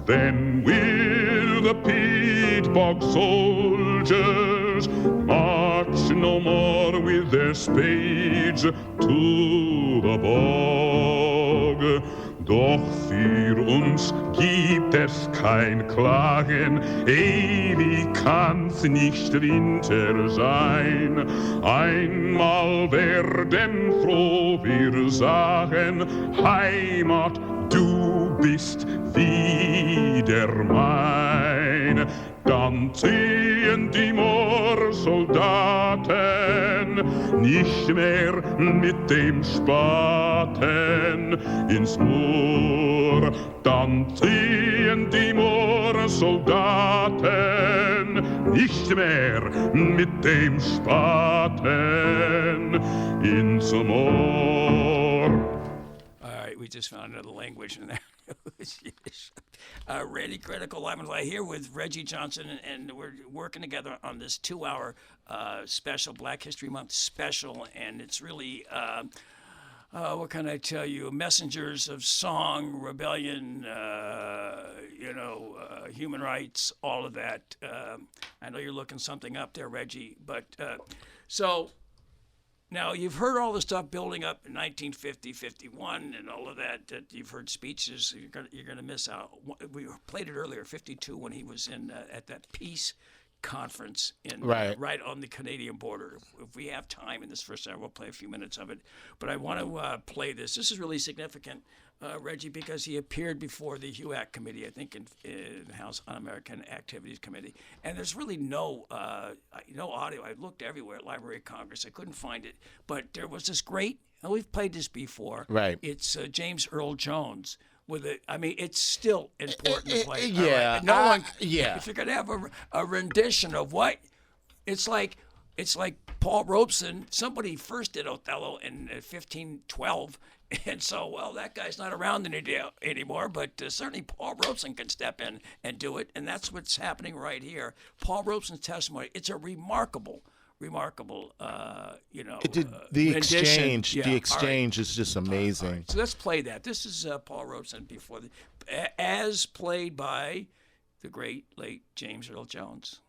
[SPEAKER 9] Then will the peat bog soldiers march no more with their spades to the bog. Doch für uns gibt es kein Klagen, ewig kann's nicht Winter sein. Einmal werden froh wir sagen, Heimat, du bist wieder mein. Dann ziehen die Moorsoldaten nicht mehr mit dem Spaten ins Moor. Dann ziehen die Moorsoldaten nicht mehr mit dem Spaten ins Moor.
[SPEAKER 3] All right, we just found another language in there. Randy Critical Live here with Reggie Johnson, and we're working together on this 2-hour special, Black History Month special, and it's really, what can I tell you, messengers of song, rebellion, human rights, all of that. I know you're looking something up there, Reggie, but so... Now, you've heard all the stuff building up in 1950, 51, and all of that you've heard speeches. You're gonna miss out. We played it earlier, 52, when he was in at that peace conference right on the Canadian border. If we have time in this first hour, we'll play a few minutes of it. But I want to play this. This is really significant, Reggie, because he appeared before the HUAC committee, I think, in the House Un-American Activities Committee. And there's really no audio. I looked everywhere at Library of Congress. I couldn't find it. But there was this great, and we've played this before.
[SPEAKER 4] Right.
[SPEAKER 3] It's James Earl Jones. It's still important to play.
[SPEAKER 4] Yeah.
[SPEAKER 3] Right.
[SPEAKER 4] Yeah.
[SPEAKER 3] If you're going to have a rendition of what, it's like Paul Robeson, somebody first did Othello in 1512, and so, that guy's not around anymore, but certainly Paul Robeson can step in and do it, and that's what's happening right here. Paul Robeson's testimony, it's a remarkable
[SPEAKER 4] the
[SPEAKER 3] rendition.
[SPEAKER 4] exchange is just amazing.
[SPEAKER 3] Right. So let's play that. This is Paul Robeson as played by the great late James Earl Jones.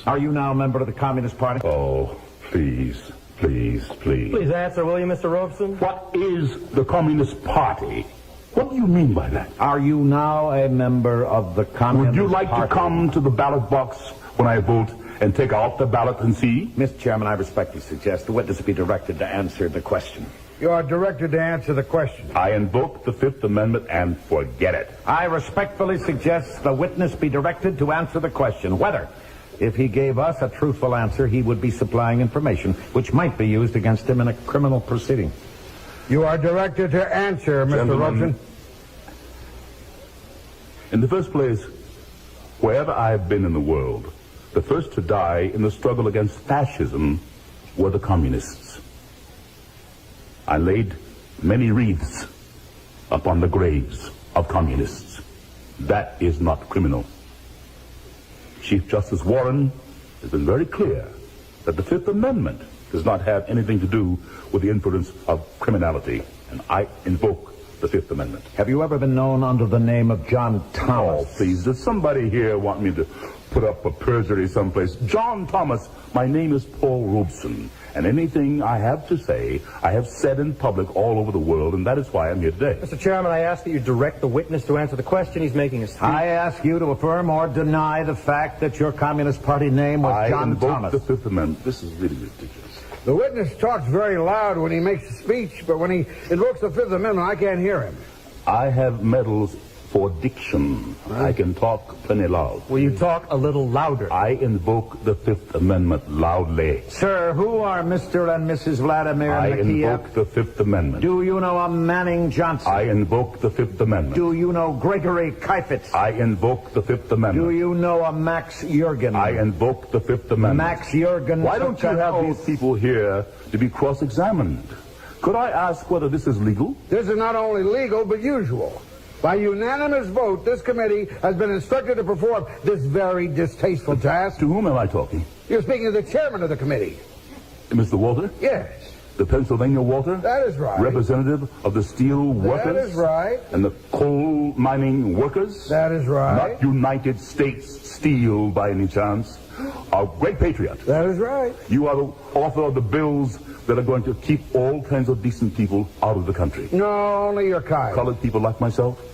[SPEAKER 14] Are you now a member of the Communist Party?
[SPEAKER 7] Oh, please. Please
[SPEAKER 14] answer, will you, Mr. Robeson?
[SPEAKER 7] What is the Communist Party? What do you mean by that?
[SPEAKER 14] Are you now a member of the Communist Party?
[SPEAKER 7] Would you like to come to the ballot box when I vote and take out the ballot and see?
[SPEAKER 14] Mr. Chairman, I respectfully suggest the witness be directed to answer the question.
[SPEAKER 15] You are directed to answer the question.
[SPEAKER 7] I invoke the Fifth Amendment and forget it.
[SPEAKER 14] I respectfully suggest the witness be directed to answer the question whether
[SPEAKER 15] If he gave us a truthful answer, he would be supplying information which might be used against him in a criminal proceeding. You are directed to answer, Mr. Robeson.
[SPEAKER 16] In the first place, wherever I have been in the world, the first to die in the struggle against fascism were the communists. I laid many wreaths upon the graves of communists. That is not criminal. Chief Justice Warren has been very clear that the Fifth Amendment does not have anything to do with the influence of criminality, and I invoke the Fifth Amendment.
[SPEAKER 15] Have you ever been known under the name of John Thomas?
[SPEAKER 16] Oh, please, does somebody here want me to put up a perjury someplace? John Thomas, my name is Paul Robeson, and anything I have to say, I have said in public all over the world, and that is why I'm here today.
[SPEAKER 17] Mr. Chairman, I ask that you direct the witness to answer the question. He's making a speech.
[SPEAKER 15] I ask you to affirm or deny the fact that your Communist Party name was John Thomas.
[SPEAKER 16] I invoke the Fifth Amendment. This is really ridiculous.
[SPEAKER 15] The witness talks very loud when he makes a speech, but when he invokes the Fifth Amendment, I can't hear him.
[SPEAKER 16] I have medals for diction. I can talk plenty loud.
[SPEAKER 17] Will you talk a little louder?
[SPEAKER 16] I invoke the Fifth Amendment loudly.
[SPEAKER 15] Sir, who are Mr. and Mrs. Vladimir
[SPEAKER 16] I
[SPEAKER 15] Nikiev?
[SPEAKER 16] invoke the Fifth Amendment.
[SPEAKER 15] Do you know a Manning Johnson?
[SPEAKER 16] I invoke the Fifth Amendment.
[SPEAKER 15] Do you know Gregory Kifitz?
[SPEAKER 16] I invoke the Fifth Amendment.
[SPEAKER 15] Do you know a Max Jurgen?
[SPEAKER 16] I invoke the Fifth Amendment.
[SPEAKER 15] Max Jurgen.
[SPEAKER 16] Why don't you have these people here to be cross-examined? Could I ask whether this is legal?
[SPEAKER 15] This is not only legal, but usual. By unanimous vote, this committee has been instructed to perform this very distasteful task.
[SPEAKER 16] To whom am I talking?
[SPEAKER 15] You're speaking to the chairman of the committee.
[SPEAKER 16] Mr. Walter?
[SPEAKER 15] Yes.
[SPEAKER 16] The Pennsylvania Walter?
[SPEAKER 15] That is right.
[SPEAKER 16] Representative of the steel workers?
[SPEAKER 15] That is right.
[SPEAKER 16] And the coal mining workers?
[SPEAKER 15] That is right.
[SPEAKER 16] Not United States Steel by any chance. A great patriot.
[SPEAKER 15] That is right.
[SPEAKER 16] You are the author of the bills that are going to keep all kinds of decent people out of the country.
[SPEAKER 15] No, only your kind.
[SPEAKER 16] Colored people like myself.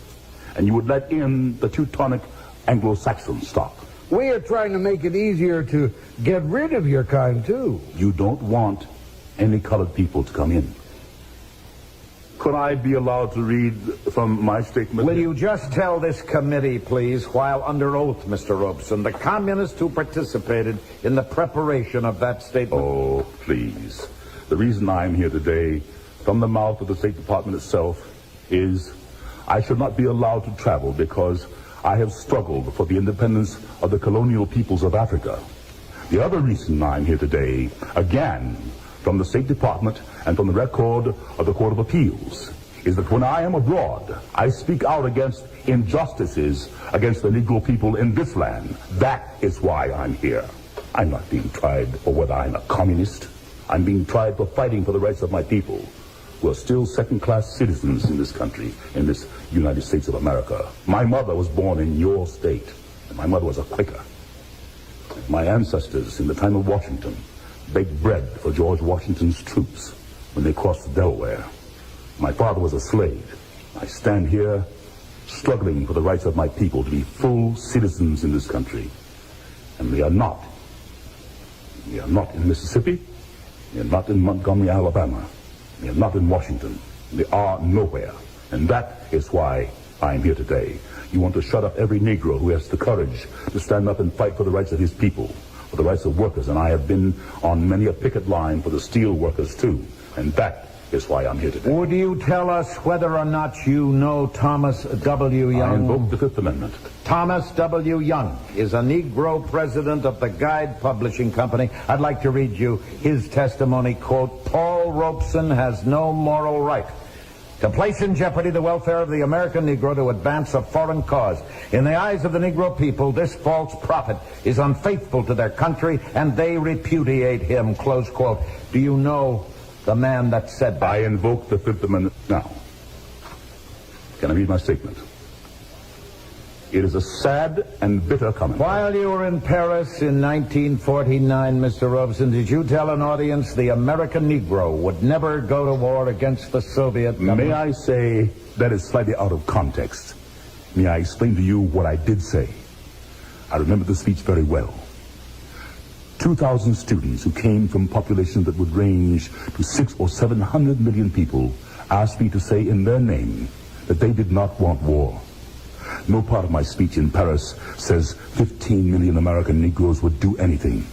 [SPEAKER 16] And you would let in the Teutonic Anglo-Saxon stock.
[SPEAKER 15] We are trying to make it easier to get rid of your kind, too.
[SPEAKER 16] You don't want any colored people to come in. Could I be allowed to read from my statement?
[SPEAKER 15] Will you just tell this committee, please, while under oath, Mr. Robeson, the communists who participated in the preparation of that statement?
[SPEAKER 16] Oh, please. The reason I'm here today, from the mouth of the State Department itself, is I should not be allowed to travel because I have struggled for the independence of the colonial peoples of Africa. The other reason I'm here today, again, from the State Department and from the record of the Court of Appeals, is that when I am abroad, I speak out against injustices against the Negro people in this land. That is why I'm here. I'm not being tried for whether I'm a communist. I'm being tried for fighting for the rights of my people, who are still second-class citizens in this country, in this United States of America. My mother was born in your state, and my mother was a Quaker. My ancestors, in the time of Washington, baked bread for George Washington's troops when they crossed the Delaware. My father was a slave. I stand here struggling for the rights of my people to be full citizens in this country. And we are not. We are not in Mississippi. We are not in Montgomery, Alabama. We are not in Washington. We are nowhere. And that is why I'm here today. You want to shut up every Negro who has the courage to stand up and fight for the rights of his people, for the rights of workers. And I have been on many a picket line for the steel workers, too. And that is why I'm here today.
[SPEAKER 15] Would you tell us whether or not you know Thomas W. Young?
[SPEAKER 16] I invoke the Fifth Amendment.
[SPEAKER 15] Thomas W. Young is a Negro president of the Guide Publishing Company. I'd like to read you his testimony, quote, Paul Robeson has no moral right to place in jeopardy the welfare of the American Negro to advance a foreign cause. In the eyes of the Negro people, this false prophet is unfaithful to their country, and they repudiate him, close quote. Do you know the man that said that?
[SPEAKER 16] I invoke the Fifth Amendment now. Can I read my statement? It is a sad and bitter comment.
[SPEAKER 15] While you were in Paris in 1949, Mr. Robeson, did you tell an audience the American Negro would never go to war against the Soviet government?
[SPEAKER 16] May I say that is slightly out of context? May I explain to you what I did say? I remember the speech very well. 2,000 students who came from populations that would range to 600 or 700 million people asked me to say in their name that they did not want war. No part of my speech in Paris says 15 million American Negroes would do anything.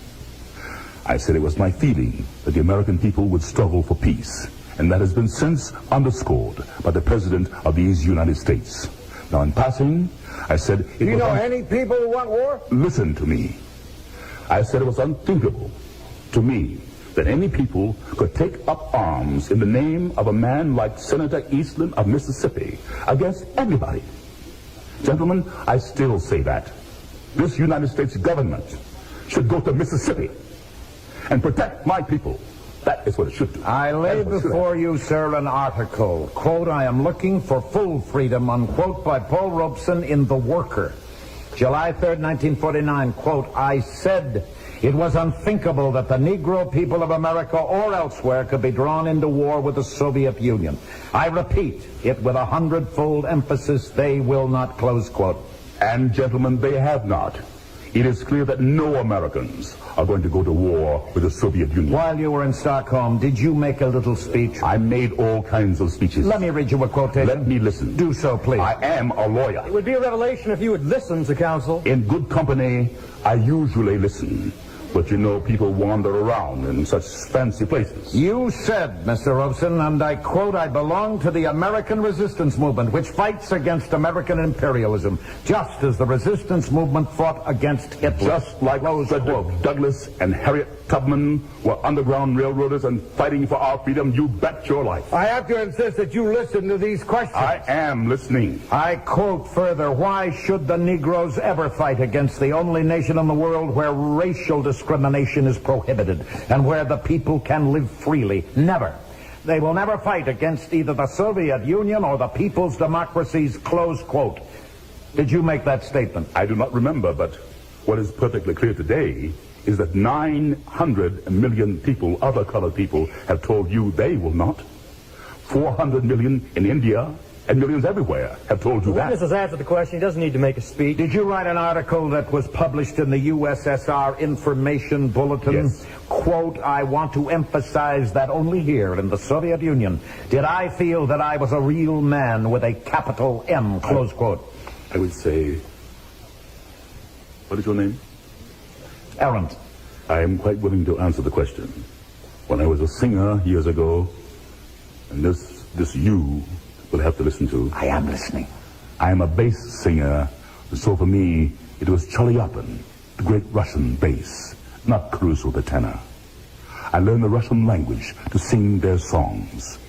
[SPEAKER 16] I said it was my feeling that the American people would struggle for peace, and that has been since underscored by the President of these United States. Now, in passing, I said...
[SPEAKER 18] Do you know any people who want war?
[SPEAKER 16] Listen to me. I said it was unthinkable to me that any people could take up arms in the name of a man like Senator Eastland of Mississippi against anybody. Gentlemen, I still say that. This United States government should go to Mississippi and protect my people. That is what it should do.
[SPEAKER 15] I lay before you, sir, an article, quote, I am looking for full freedom, unquote, by Paul Robeson in The Worker. July 3rd, 1949, quote, I said it was unthinkable that the Negro people of America or elsewhere could be drawn into war with the Soviet Union. I repeat it with 100-fold emphasis, they will not, close quote.
[SPEAKER 16] And, gentlemen, they have not. It is clear that no Americans are going to go to war with the Soviet Union.
[SPEAKER 15] While you were in Stockholm, did you make a little speech?
[SPEAKER 16] I made all kinds of speeches.
[SPEAKER 15] Let me read you a quotation.
[SPEAKER 16] Let me listen.
[SPEAKER 15] Do so, please.
[SPEAKER 16] I am a lawyer.
[SPEAKER 17] It would be a revelation if you would listen to counsel.
[SPEAKER 16] In good company, I usually listen. But you know, people wander around in such fancy places.
[SPEAKER 15] You said, Mr. Robeson, and I quote, I belong to the American resistance movement, which fights against American imperialism, just as the resistance movement fought against Hitler.
[SPEAKER 16] Just like Frederick Douglass and Harriet Tubman were underground railroaders and fighting for our freedom, you bet your life.
[SPEAKER 18] I have to insist that you listen to these questions.
[SPEAKER 16] I am listening.
[SPEAKER 15] I quote further, why should the Negroes ever fight against the only nation in the world where racial discrimination is prohibited and where the people can live freely? Never. They will never fight against either the Soviet Union or the people's democracies, close quote. Did you make that statement?
[SPEAKER 16] I do not remember, but what is perfectly clear today is that 900 million people, other colored people, have told you they will not. 400 million in India and millions everywhere have told you that.
[SPEAKER 17] The witness has answered the question. He doesn't need to make a speech.
[SPEAKER 15] Did you write an article that was published in the USSR Information Bulletin?
[SPEAKER 16] Yes.
[SPEAKER 15] Quote, I want to emphasize that only here in the Soviet Union did I feel that I was a real man with a capital M, close quote.
[SPEAKER 16] I would say, what is your name?
[SPEAKER 15] Errant.
[SPEAKER 16] I am quite willing to answer the question. When I was a singer years ago, and this you will have to listen to.
[SPEAKER 15] I am listening.
[SPEAKER 16] I am a bass singer, so for me, it was Chelyabin, the great Russian bass, not Caruso the tenor. I learned the Russian language to sing their songs.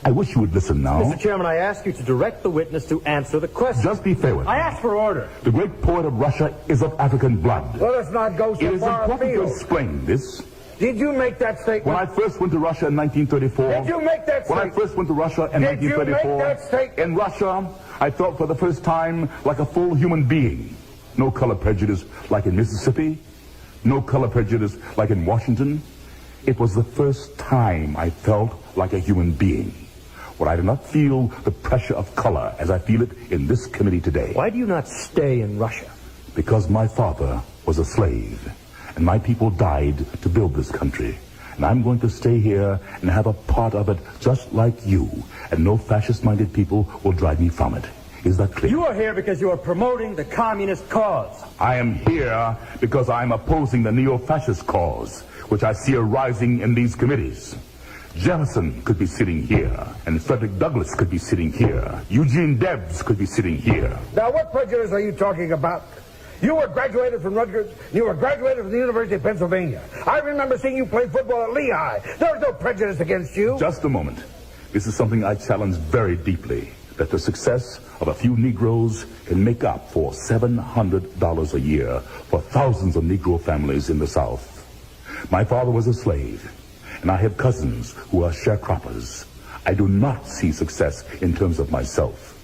[SPEAKER 16] I wish you would listen now.
[SPEAKER 17] Mr. Chairman, I ask you to direct the witness to answer the question.
[SPEAKER 16] Just be fair with me.
[SPEAKER 17] I ask for order.
[SPEAKER 16] The great poet of Russia is of African blood.
[SPEAKER 18] Let us not go so
[SPEAKER 16] It is
[SPEAKER 18] far
[SPEAKER 16] important to
[SPEAKER 18] afield.
[SPEAKER 16] explain this.
[SPEAKER 18] Did you make that statement?
[SPEAKER 16] When I first went to Russia in 1934...
[SPEAKER 18] Did you make that statement?
[SPEAKER 16] When I first went to Russia in
[SPEAKER 18] Did
[SPEAKER 16] 1934...
[SPEAKER 18] you make that statement?
[SPEAKER 16] In Russia, I felt for the first time like a full human being. No color prejudice like in Mississippi. No color prejudice like in Washington. It was the first time I felt like a human being. Where I did not feel the pressure of color as I feel it in this committee today.
[SPEAKER 17] Why do you not stay in Russia?
[SPEAKER 16] Because my father was a slave, and my people died to build this country. And I'm going to stay here and have a part of it just like you, and no fascist-minded people will drive me from it. Is that clear?
[SPEAKER 17] You are here because you are promoting the communist cause.
[SPEAKER 16] I am here because I'm opposing the neo-fascist cause, which I see arising in these committees. Jefferson could be sitting here, and Frederick Douglass could be sitting here. Eugene Debs could be sitting here.
[SPEAKER 18] Now, what prejudice are you talking about? You were graduated from Rutgers. You were graduated from the University of Pennsylvania. I remember seeing you play football at Lehigh. There was no prejudice against you.
[SPEAKER 16] Just a moment. This is something I challenge very deeply, that the success of a few Negroes can make up for $700 a year for thousands of Negro families in the South. My father was a slave, and I have cousins who are sharecroppers. I do not see success in terms of myself.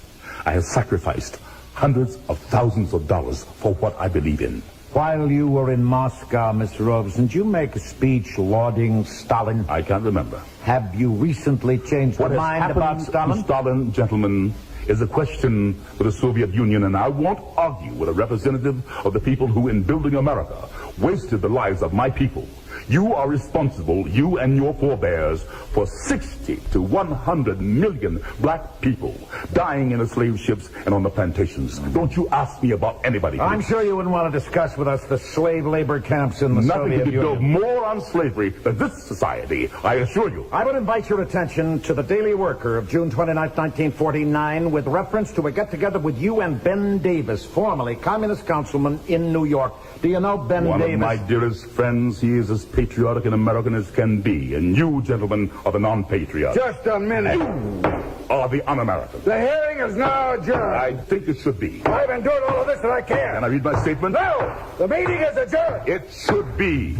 [SPEAKER 16] I have sacrificed hundreds of thousands of dollars for what I believe in.
[SPEAKER 15] While you were in Moscow, Mr. Robeson, did you make a speech lauding Stalin?
[SPEAKER 16] I can't remember.
[SPEAKER 15] Have you recently changed your mind about Stalin?
[SPEAKER 16] Stalin, gentlemen, is a question for the Soviet Union, and I won't argue with a representative of the people who, in building America, wasted the lives of my people. You are responsible, you and your forebears, for 60 to 100 million black people dying in the slave ships and on the plantations. Don't you ask me about anybody.
[SPEAKER 15] I'm sure you wouldn't want to discuss with us the slave labor camps in the
[SPEAKER 16] Nothing
[SPEAKER 15] Soviet
[SPEAKER 16] could build
[SPEAKER 15] Union.
[SPEAKER 16] more on slavery than this society, I assure you.
[SPEAKER 15] I would invite your attention to the Daily Worker of June 29, 1949, with reference to a get-together with you and Ben Davis, formerly communist councilman in New York. Do you know Ben
[SPEAKER 16] One
[SPEAKER 15] Davis?
[SPEAKER 16] of my dearest friends. He is as patriotic an American as can be, and you, gentlemen, are the non-patriots.
[SPEAKER 18] Just a minute.
[SPEAKER 16] You are the un-American.
[SPEAKER 18] The hearing is now adjourned.
[SPEAKER 16] I think it should be.
[SPEAKER 18] I've endured all of this that I can.
[SPEAKER 16] Can I read my statement?
[SPEAKER 18] No! The meeting is adjourned.
[SPEAKER 16] It should be.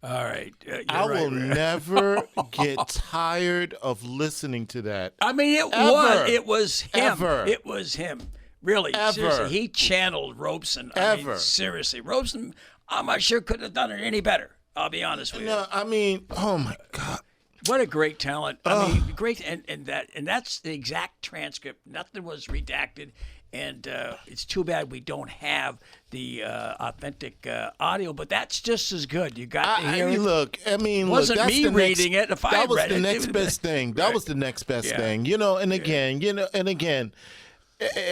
[SPEAKER 3] All right.
[SPEAKER 4] I will never get tired of listening to that.
[SPEAKER 3] I mean, it was him.
[SPEAKER 4] Ever.
[SPEAKER 3] It was him. Really,
[SPEAKER 4] Ever.
[SPEAKER 3] seriously, he channeled Robeson. I mean, seriously, Robeson, I'm not sure couldn't have done it any better. I'll be honest with you.
[SPEAKER 4] No, I mean, oh my God.
[SPEAKER 3] What a great talent. I mean, great, and that's the exact transcript. Nothing was redacted, and it's too bad we don't have the authentic audio, but that's just as good. You got to hear it.
[SPEAKER 4] Look, I mean,
[SPEAKER 3] wasn't
[SPEAKER 4] that's
[SPEAKER 3] me
[SPEAKER 4] the
[SPEAKER 3] reading it. If I
[SPEAKER 4] that was
[SPEAKER 3] read
[SPEAKER 4] the
[SPEAKER 3] it,
[SPEAKER 4] next best thing. That was the next best thing. You know, and again,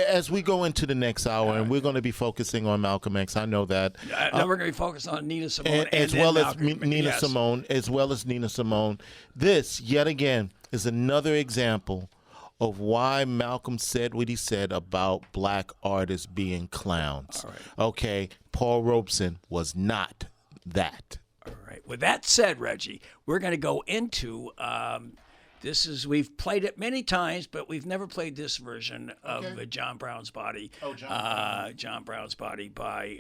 [SPEAKER 4] as we go into the next hour, and we're going to be focusing on Malcolm X, I know that.
[SPEAKER 3] Now we're going to be focused on Nina Simone
[SPEAKER 4] as well as
[SPEAKER 3] Nina
[SPEAKER 4] Simone. This, yet again, is another example of why Malcolm said what he said about black artists being clowns.
[SPEAKER 3] All right.
[SPEAKER 4] Okay, Paul Robeson was not that.
[SPEAKER 3] All right. With that said, Reggie, we're going to go into we've played it many times, but we've never played this version of John Brown's Body. Oh, John Brown's Body by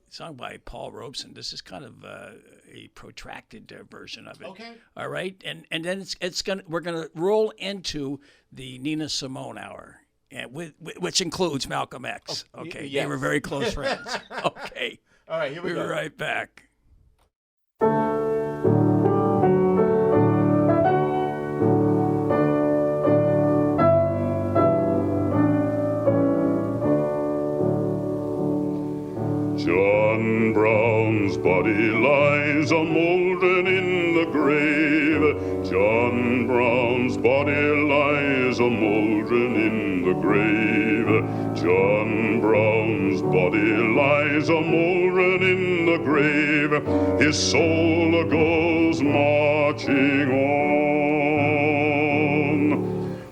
[SPEAKER 3] sung by Paul Robeson. This is kind of a protracted version of it. Okay. All right, and then we're gonna roll into the Nina Simone hour, and which includes Malcolm X. Okay,
[SPEAKER 4] yes.
[SPEAKER 3] They were very close friends. Okay.
[SPEAKER 4] All right, here we go.
[SPEAKER 3] We'll be right back.
[SPEAKER 9] John Brown's body lies a-mouldering in the grave. John Brown's body lies a-mouldering in the grave. John Brown's body lies a-mouldering in the grave. His soul goes marching on.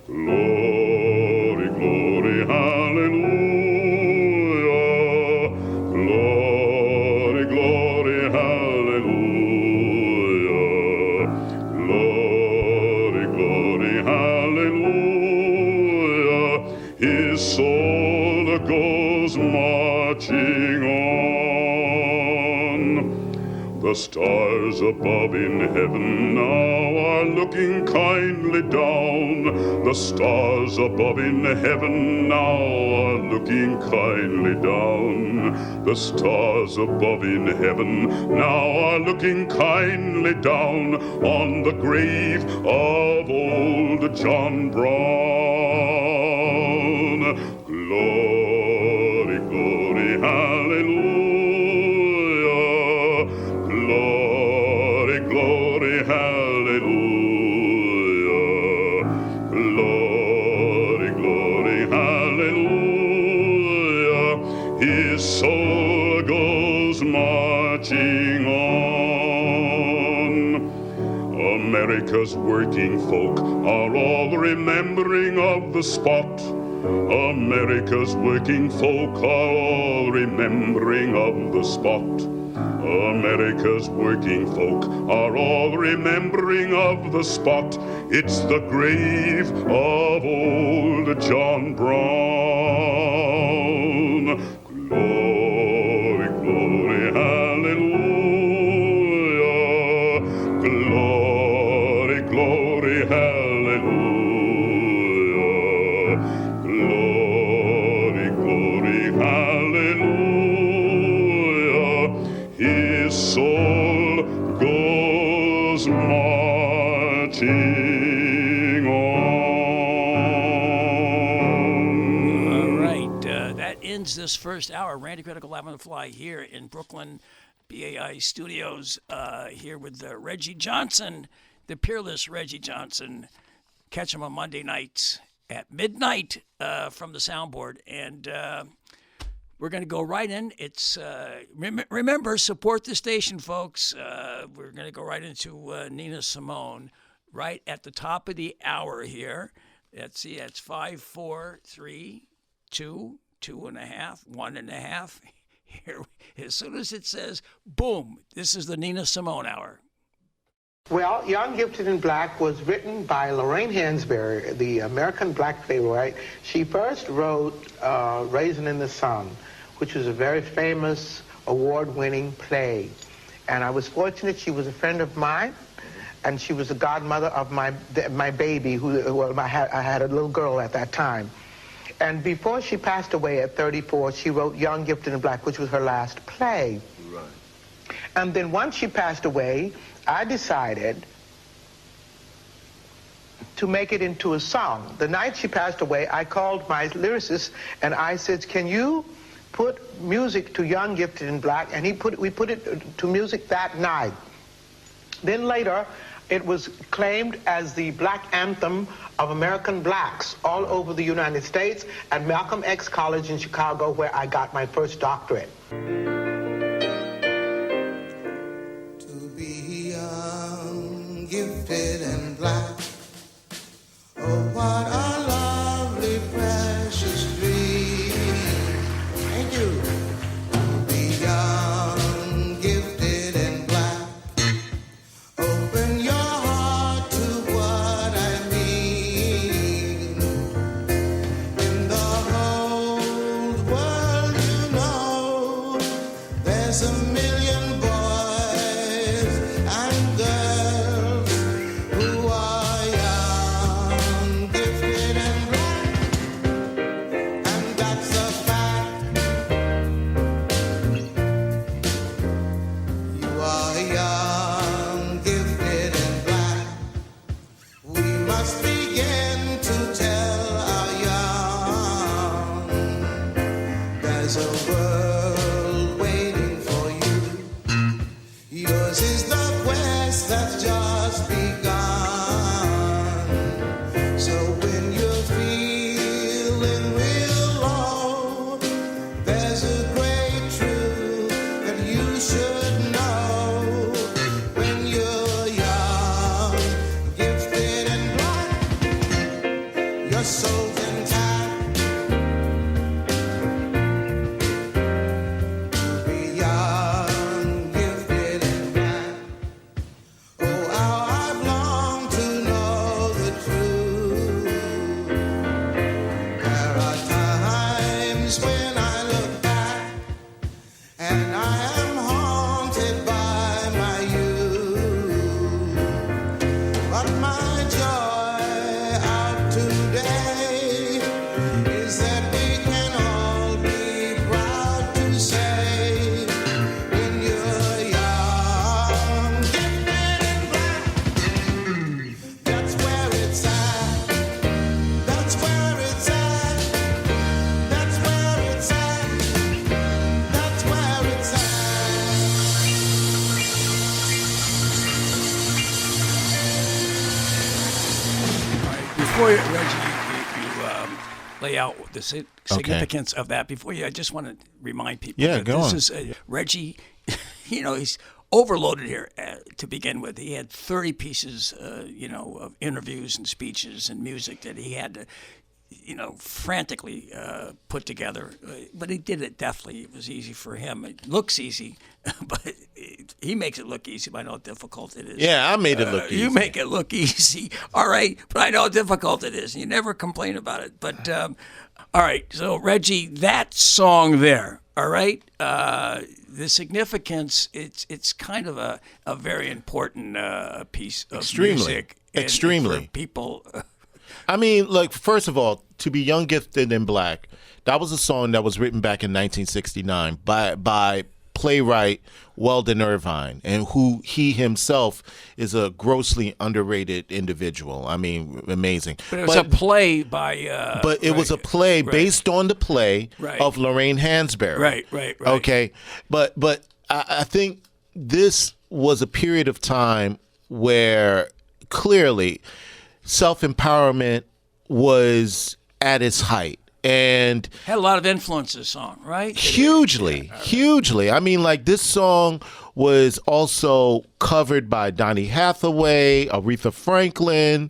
[SPEAKER 9] Glory, glory, hallelujah. Soul goes marching on. The stars above in heaven now are looking kindly down. The stars above in heaven now are looking kindly down. The stars above in heaven now are looking kindly down on the grave of old John Brown. Glory, glory, hallelujah. Glory, glory, hallelujah. Glory, glory, hallelujah. His soul goes marching on. America's working folk are all remembering of the spot. America's working folk are all remembering of the spot. America's working folk are all remembering of the spot. It's the grave of old John Brown. Glory, glory, hallelujah. Glory, glory, hallelujah. His soul goes marching on.
[SPEAKER 3] All right, that ends this first hour. Randy Critical Live on the Fly here in Brooklyn, BAI Studios here with Reggie Johnson, the peerless Reggie Johnson. Catch him on Monday nights at midnight from the soundboard. And we're going to go right in. It's remember, support the station, folks. We're going to go right into Nina Simone right at the top of the hour here. Let's see, that's 5, 4, 3, 2, 2.5, 1.5. Here, as soon as it says boom, this is the Nina Simone hour.
[SPEAKER 19] Well, Young, Gifted, and Black was written by Lorraine Hansberry, the American black playwright. She first wrote Raisin in the Sun, which was a very famous, award-winning play. And I was fortunate she was a friend of mine, and she was the godmother of my baby, I had a little girl at that time. And before she passed away at 34, she wrote Young, Gifted, and Black, which was her last play. Right. And then once she passed away, I decided to make it into a song. The night she passed away, I called my lyricist and I said, can you put music to Young, Gifted, and Black? And we put it to music that night. Then later, it was claimed as the black anthem of American blacks all over the United States at Malcolm X College in Chicago, where I got my first doctorate.
[SPEAKER 20] To be young, gifted, and black. Oh, what a lovely, precious dream. Thank you. To be young, gifted, and black. Open your heart to what I mean. In the whole world, you know, there's a million boys and girls who are young, gifted, and black. And that's a fact. You are young, gifted, and black. We must begin to tell our young there's a world waiting for you. Yours is the quest that's just begun. So when you're feeling real low, there's a great truth that you should know. When you're young, gifted, and black, your soul's intact. Be young, gifted, and black. Oh, how I've longed to know the truth. There are times when I look back and I am haunted by my youth. But my joy out today is that we can all be proud to say, when you're young, gifted, and black, that's where it's at. That's where it's at. That's where it's at. That's where it's at.
[SPEAKER 3] Before you, Reggie, you lay out the significance of that, before you, I just want to remind people that this is Reggie, he's overloaded here to begin with. He had 30 pieces, of interviews and speeches and music that he had to, frantically put together. But he did it deftly. It was easy for him. It looks easy, but he makes it look easy. But I know how difficult it is.
[SPEAKER 4] Yeah, I made it look easy.
[SPEAKER 3] You make it look easy. All right, but I know how difficult it is. You never complain about it. But all right, so Reggie, that song there, all right, the significance, it's kind of a very important piece of music.
[SPEAKER 4] Extremely.
[SPEAKER 3] For people.
[SPEAKER 4] I mean, like, first of all, To Be Young, Gifted, and Black, that was a song that was written back in 1969 by playwright Weldon Irvine, and who he himself is a grossly underrated individual. I mean, amazing.
[SPEAKER 3] But it was a play by...
[SPEAKER 4] but it was a play based on the play of Lorraine Hansberry.
[SPEAKER 3] Right.
[SPEAKER 4] Okay? But I think this was a period of time where clearly self-empowerment was at its height. And
[SPEAKER 3] had a lot of influence, this song, right?
[SPEAKER 4] Hugely. I mean, like, this song was also covered by Donny Hathaway, Aretha Franklin,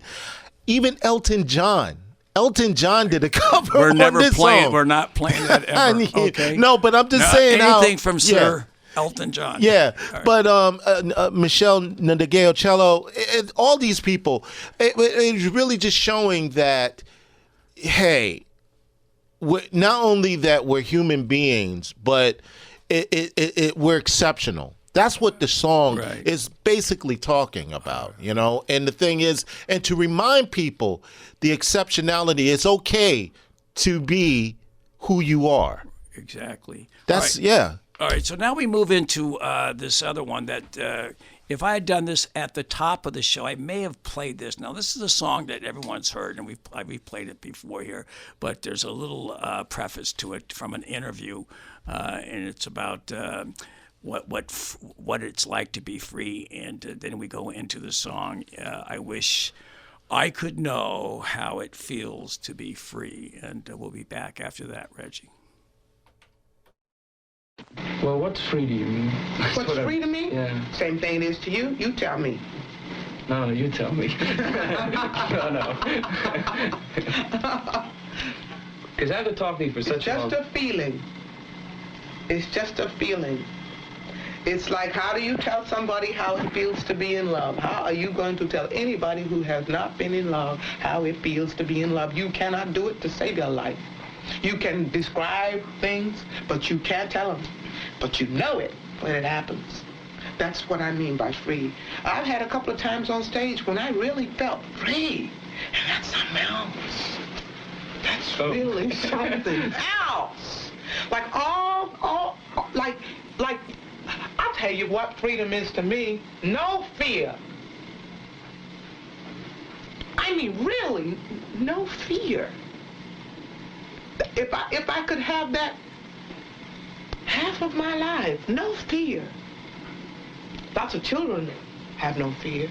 [SPEAKER 4] even Elton John. Elton John did a cover
[SPEAKER 3] We're
[SPEAKER 4] on
[SPEAKER 3] never
[SPEAKER 4] this
[SPEAKER 3] playing.
[SPEAKER 4] song.
[SPEAKER 3] We're not playing that ever. Okay.
[SPEAKER 4] No, but I'm just saying
[SPEAKER 3] anything
[SPEAKER 4] how,
[SPEAKER 3] from Sir Elton John.
[SPEAKER 4] Yeah,
[SPEAKER 3] Right.
[SPEAKER 4] but Michelle Ndegeocello, all these people, it's really just showing that, hey, not only that we're human beings, but we're exceptional. That's what the song is basically talking about, you know? And the thing is, and to remind people the exceptionality, it's okay to be who you are.
[SPEAKER 3] Exactly.
[SPEAKER 4] That's,
[SPEAKER 3] All right.
[SPEAKER 4] yeah.
[SPEAKER 3] All right, so now we move into this other one that if I had done this at the top of the show, I may have played this. Now, this is a song that everyone's heard, and we've played it before here, but there's a little preface to it from an interview, and it's about what it's like to be free, and then we go into the song, I Wish I Could Know How It Feels to Be Free, and we'll be back after that, Reggie.
[SPEAKER 21] Well, what's free to you mean?
[SPEAKER 19] What's free to me?
[SPEAKER 21] Yeah.
[SPEAKER 19] Same thing it is to you. You tell me.
[SPEAKER 21] No, you tell me. No. Because I've been talking to you for such a long...
[SPEAKER 19] It's just a feeling. It's just a feeling. It's like, how do you tell somebody how it feels to be in love? How are you going to tell anybody who has not been in love how it feels to be in love? You cannot do it to save your life. You can describe things, but you can't tell them. But you know it when it happens. That's what I mean by free. I've had a couple of times on stage when I really felt free. And that's something else. That's really something else. Like I'll tell you what freedom is to me. No fear. I mean, really, no fear. If I could have that half of my life, no fear. Lots of children have no fear.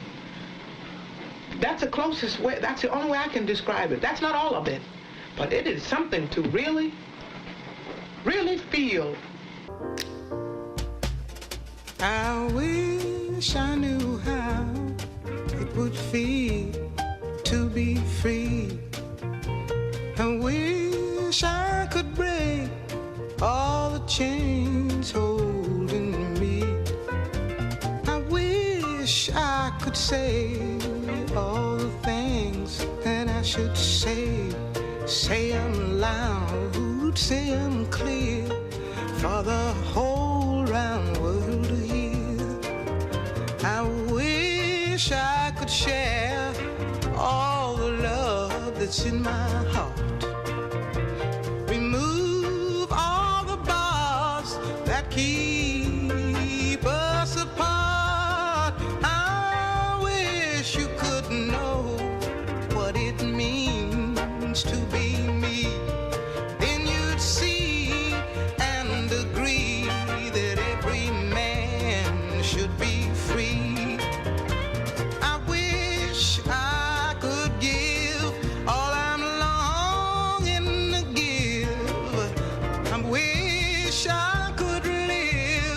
[SPEAKER 19] That's the closest way, that's the only way I can describe it. That's not all of it, but it is something to really, really feel.
[SPEAKER 20] I wish I knew how it would feel to be free. I wish I could break all the chains holding me. I wish I could say all the things that I should say. Say them loud, say them clear, for the whole round world to hear. I wish I could share all the love that's in my heart. Remove all the bars that keep us apart. I wish you could know what it means to be me. Then you'd see and agree that every man should be free. I wish I could give all I'm longing to give. I wish I could live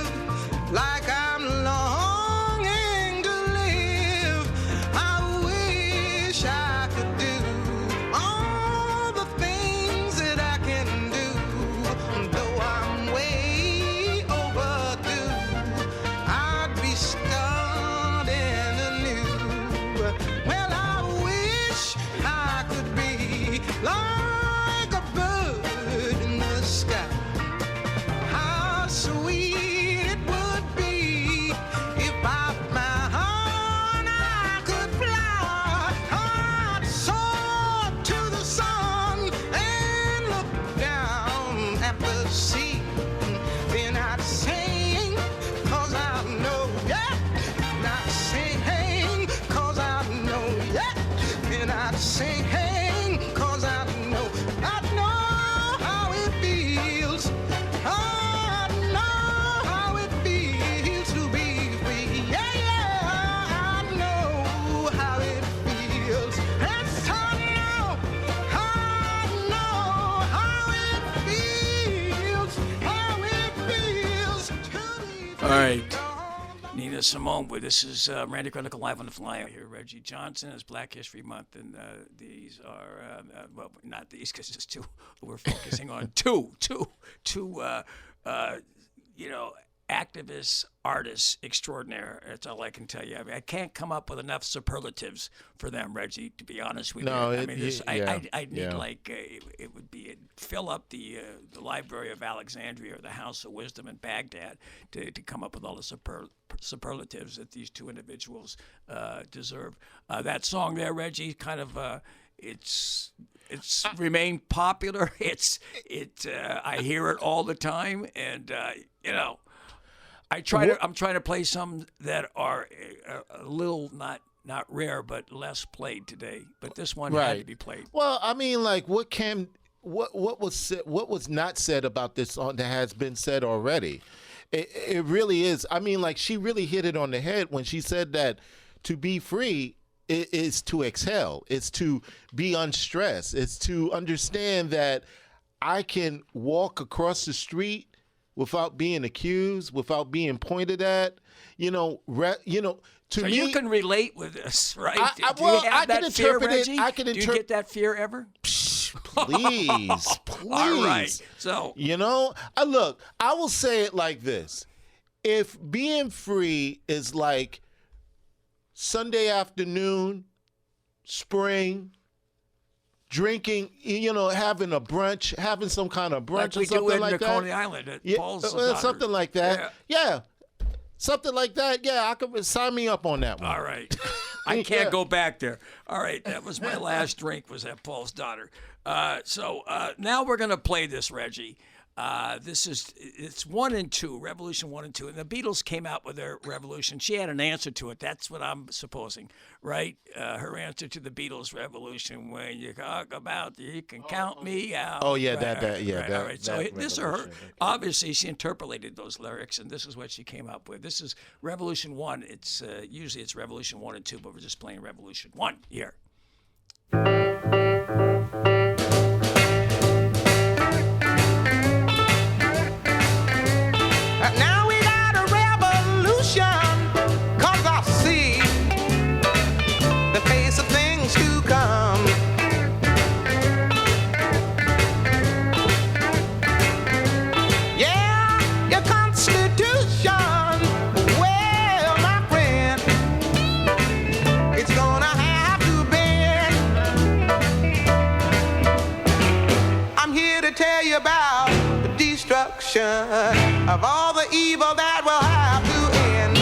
[SPEAKER 3] All right. Nina Simone, but this is Randy Critical Live on the Fly. Here, Reggie Johnson. It's Black History Month, and these are well, not these because it's two. We're focusing on two, you know, activists, artists extraordinaire. That's all I can tell you. I mean, I can't come up with enough superlatives for them, Reggie. To be honest with you, I mean, I need like it would be fill up the Library of Alexandria or the House of Wisdom in Baghdad to come up with all the superlatives that these two individuals deserve. That song there, Reggie, kind of it's remained popular. I hear it all the time, and you know. I'm trying to play some that are a little not rare, but less played today. But this one had to be played.
[SPEAKER 4] Well, I mean, like, what was not said about this song that has been said already? It really is. I mean, like, she really hit it on the head when she said that to be free is to exhale. It's to be unstressed. It's to understand that I can walk across the street without being accused, without being pointed at, to
[SPEAKER 3] so
[SPEAKER 4] me,
[SPEAKER 3] you can relate with this, right? Do
[SPEAKER 4] well,
[SPEAKER 3] you have
[SPEAKER 4] I can
[SPEAKER 3] that fear,
[SPEAKER 4] interpret
[SPEAKER 3] Reggie?
[SPEAKER 4] it. I can
[SPEAKER 3] Do you get that fear ever?
[SPEAKER 4] Please.
[SPEAKER 3] All right. So
[SPEAKER 4] look, I will say it like this: if being free is like Sunday afternoon, spring, drinking, having a brunch, having some kind of brunch or something like that.
[SPEAKER 3] Coney Island at Paul's
[SPEAKER 4] something like that. Yeah. Something like that. Yeah, I could sign me up on that one.
[SPEAKER 3] All right. I can't go back there. All right. That was my last drink was at Paul's daughter. So now we're going to play this, Reggie. It's 1 and 2, Revolution 1 and 2. And the Beatles came out with their Revolution. She had an answer to it. That's what I'm supposing, right? Her answer to the Beatles Revolution, when you talk about you can count me out.
[SPEAKER 4] Oh, yeah,
[SPEAKER 3] right, all right. So this is her. Obviously, she interpolated those lyrics, and this is what she came up with. This is Revolution 1. It's usually it's Revolution 1 and 2, but we're just playing Revolution 1 here.
[SPEAKER 20] Now we got a revolution, 'cause I see the face of things to come. Yeah, your Constitution, well, my friend, it's gonna have to bend. I'm here to tell you about the destruction of all the evil that will have to end.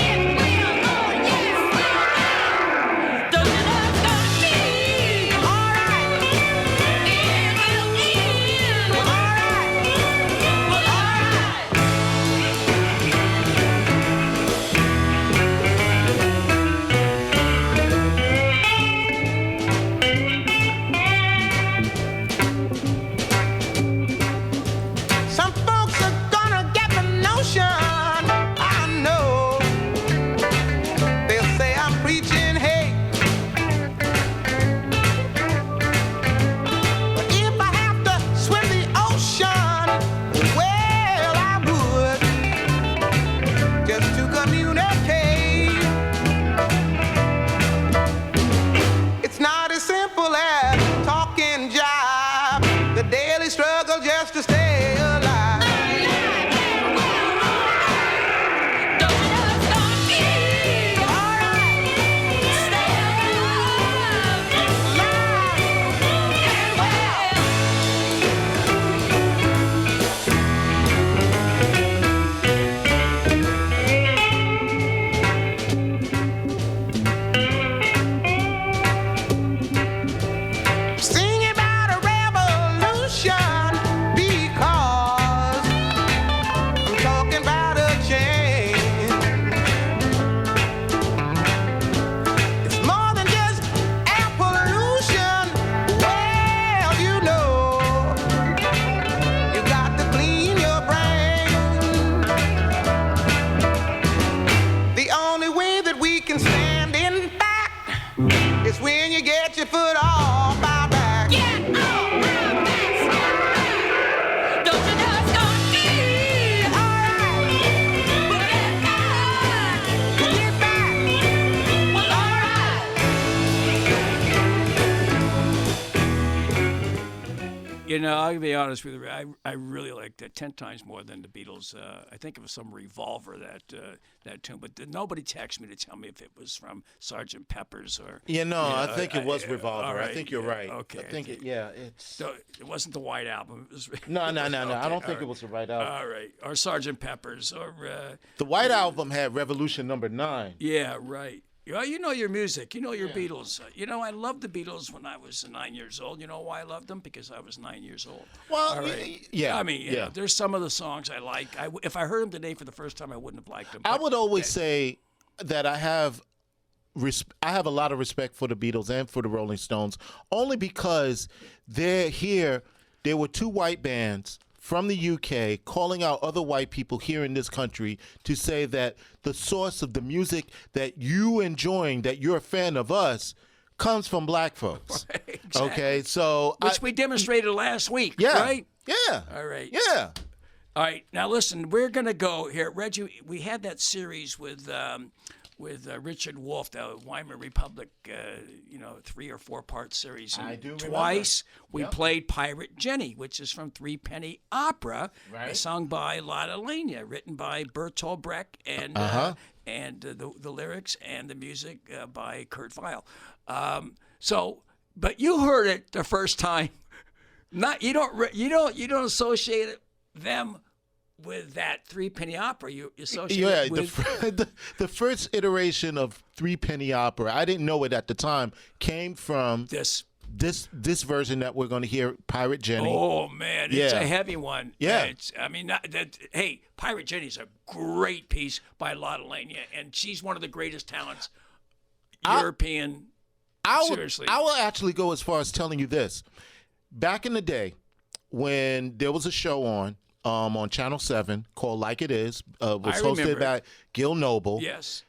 [SPEAKER 20] Some folks are gonna get the notion
[SPEAKER 3] You know, I'll be honest with you. I really liked it 10 times more than the Beatles. I think it was some Revolver, that tune. But nobody texted me to tell me if it was from Sgt. Pepper's or.
[SPEAKER 4] I think it was Revolver.
[SPEAKER 3] Right,
[SPEAKER 4] I think you're right.
[SPEAKER 3] Okay.
[SPEAKER 4] I think it's.
[SPEAKER 3] So it wasn't the White Album. It was.
[SPEAKER 4] No.
[SPEAKER 3] Okay,
[SPEAKER 4] I don't think it was the White Album.
[SPEAKER 3] All right. Or Sgt. Pepper's or.
[SPEAKER 4] The White Album had Revolution Number 9.
[SPEAKER 3] Yeah, right. Well, you know your music. You know your Beatles. I loved the Beatles when I was 9 years old. You know why I loved them? Because I was 9 years old.
[SPEAKER 4] Well,
[SPEAKER 3] all right.
[SPEAKER 4] yeah.
[SPEAKER 3] I mean, there's some of the songs I like. If I heard them today for the first time, I wouldn't have liked them.
[SPEAKER 4] I would always say that I have a lot of respect for the Beatles and for the Rolling Stones, only because they're here. There were two white bands from the UK calling out other white people here in this country to say that the source of the music that you enjoying, that you're a fan of us, comes from black folks.
[SPEAKER 3] Right, exactly.
[SPEAKER 4] Okay, so
[SPEAKER 3] which we demonstrated last week, right?
[SPEAKER 4] Yeah.
[SPEAKER 3] All right.
[SPEAKER 4] Yeah.
[SPEAKER 3] All right. Now listen, we're gonna go here, Reggie. We had that series with Richard Wolff, the Weimar Republic, 3 or 4 part series. And
[SPEAKER 4] I do remember.
[SPEAKER 3] Twice we played Pirate Jenny, which is from Threepenny Opera, sung by Lotta Lenya, written by Bertolt Brecht, and the lyrics and the music by Kurt Weill. But you heard it the first time. You don't associate them with that Threepenny Opera. You associate it with
[SPEAKER 4] the first iteration of Threepenny Opera, I didn't know it at the time, came from this version that we're going to hear, Pirate Jenny.
[SPEAKER 3] Oh man, it's a heavy one.
[SPEAKER 4] Yeah,
[SPEAKER 3] hey, Pirate Jenny is a great piece by Lotta Lenya, and she's one of the greatest talents. European. Seriously,
[SPEAKER 4] I will actually go as far as telling you this. Back in the day, when there was a show on Channel 7 called Like It Is, was hosted by Gil Noble.
[SPEAKER 3] Yes.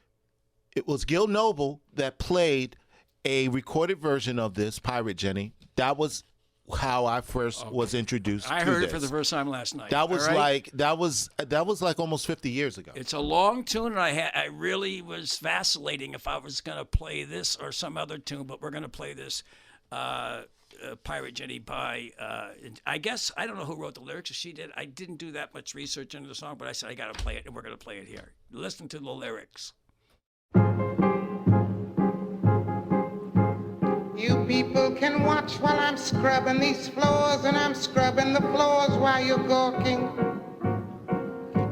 [SPEAKER 4] It was Gil Noble that played a recorded version of this, Pirate Jenny. That was how I first was introduced to
[SPEAKER 3] I heard
[SPEAKER 4] this.
[SPEAKER 3] it for the first time last night.
[SPEAKER 4] That was that was like almost 50 years ago.
[SPEAKER 3] It's a long tune, and I really was vacillating if I was going to play this or some other tune, but we're going to play this Pirate Jenny by, I guess, I don't know who wrote the lyrics, or she did. I didn't do that much research into the song, but I said I got to play it, and we're going to play it here. Listen to the lyrics.
[SPEAKER 20] You people can watch while I'm scrubbing these floors, and I'm scrubbing the floors while you're gawking.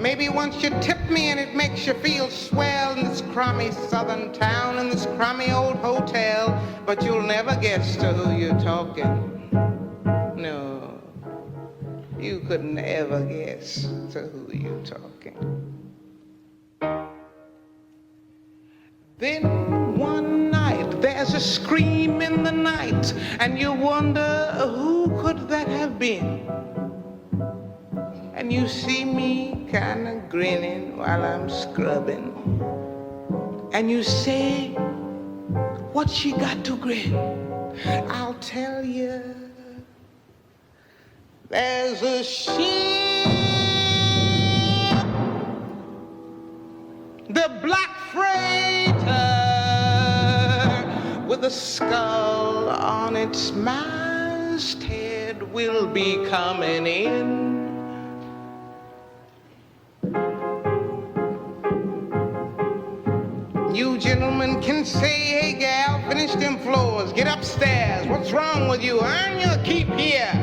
[SPEAKER 20] Maybe once you tip me and it makes you feel swell in this crummy southern town, in this crummy old hotel, but you'll never guess to who you're talking. No, you could never guess to who you're talking. Then one night there's a scream in the night, and you wonder who could that have been? And you see me kinda grinning while I'm scrubbing, and you say, what she got to grin? I'll tell you, there's a ship, the black freighter, with a skull on its masthead, will be coming in. You gentlemen can say, hey gal, finish them floors, get upstairs, what's wrong with you? Earn your keep here.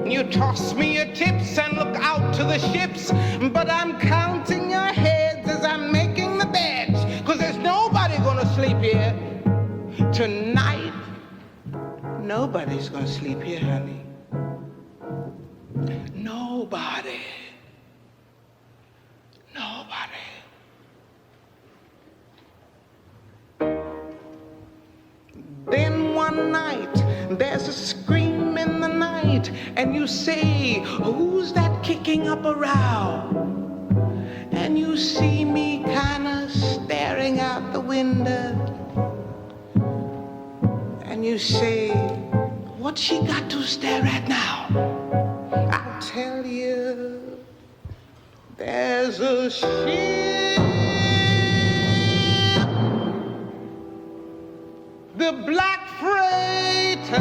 [SPEAKER 20] You toss me your tips and look out to the ships, but I'm counting your heads as I'm making the beds, cause there's nobody gonna sleep here tonight. Nobody's gonna sleep here, honey. Nobody. Nobody. Then one night, there's a scream in the night, and you say, who's that kicking up a row? And you see me kinda staring out the window, and you say, what's she got to stare at now? I'll tell you, there's a ship, the black freighter,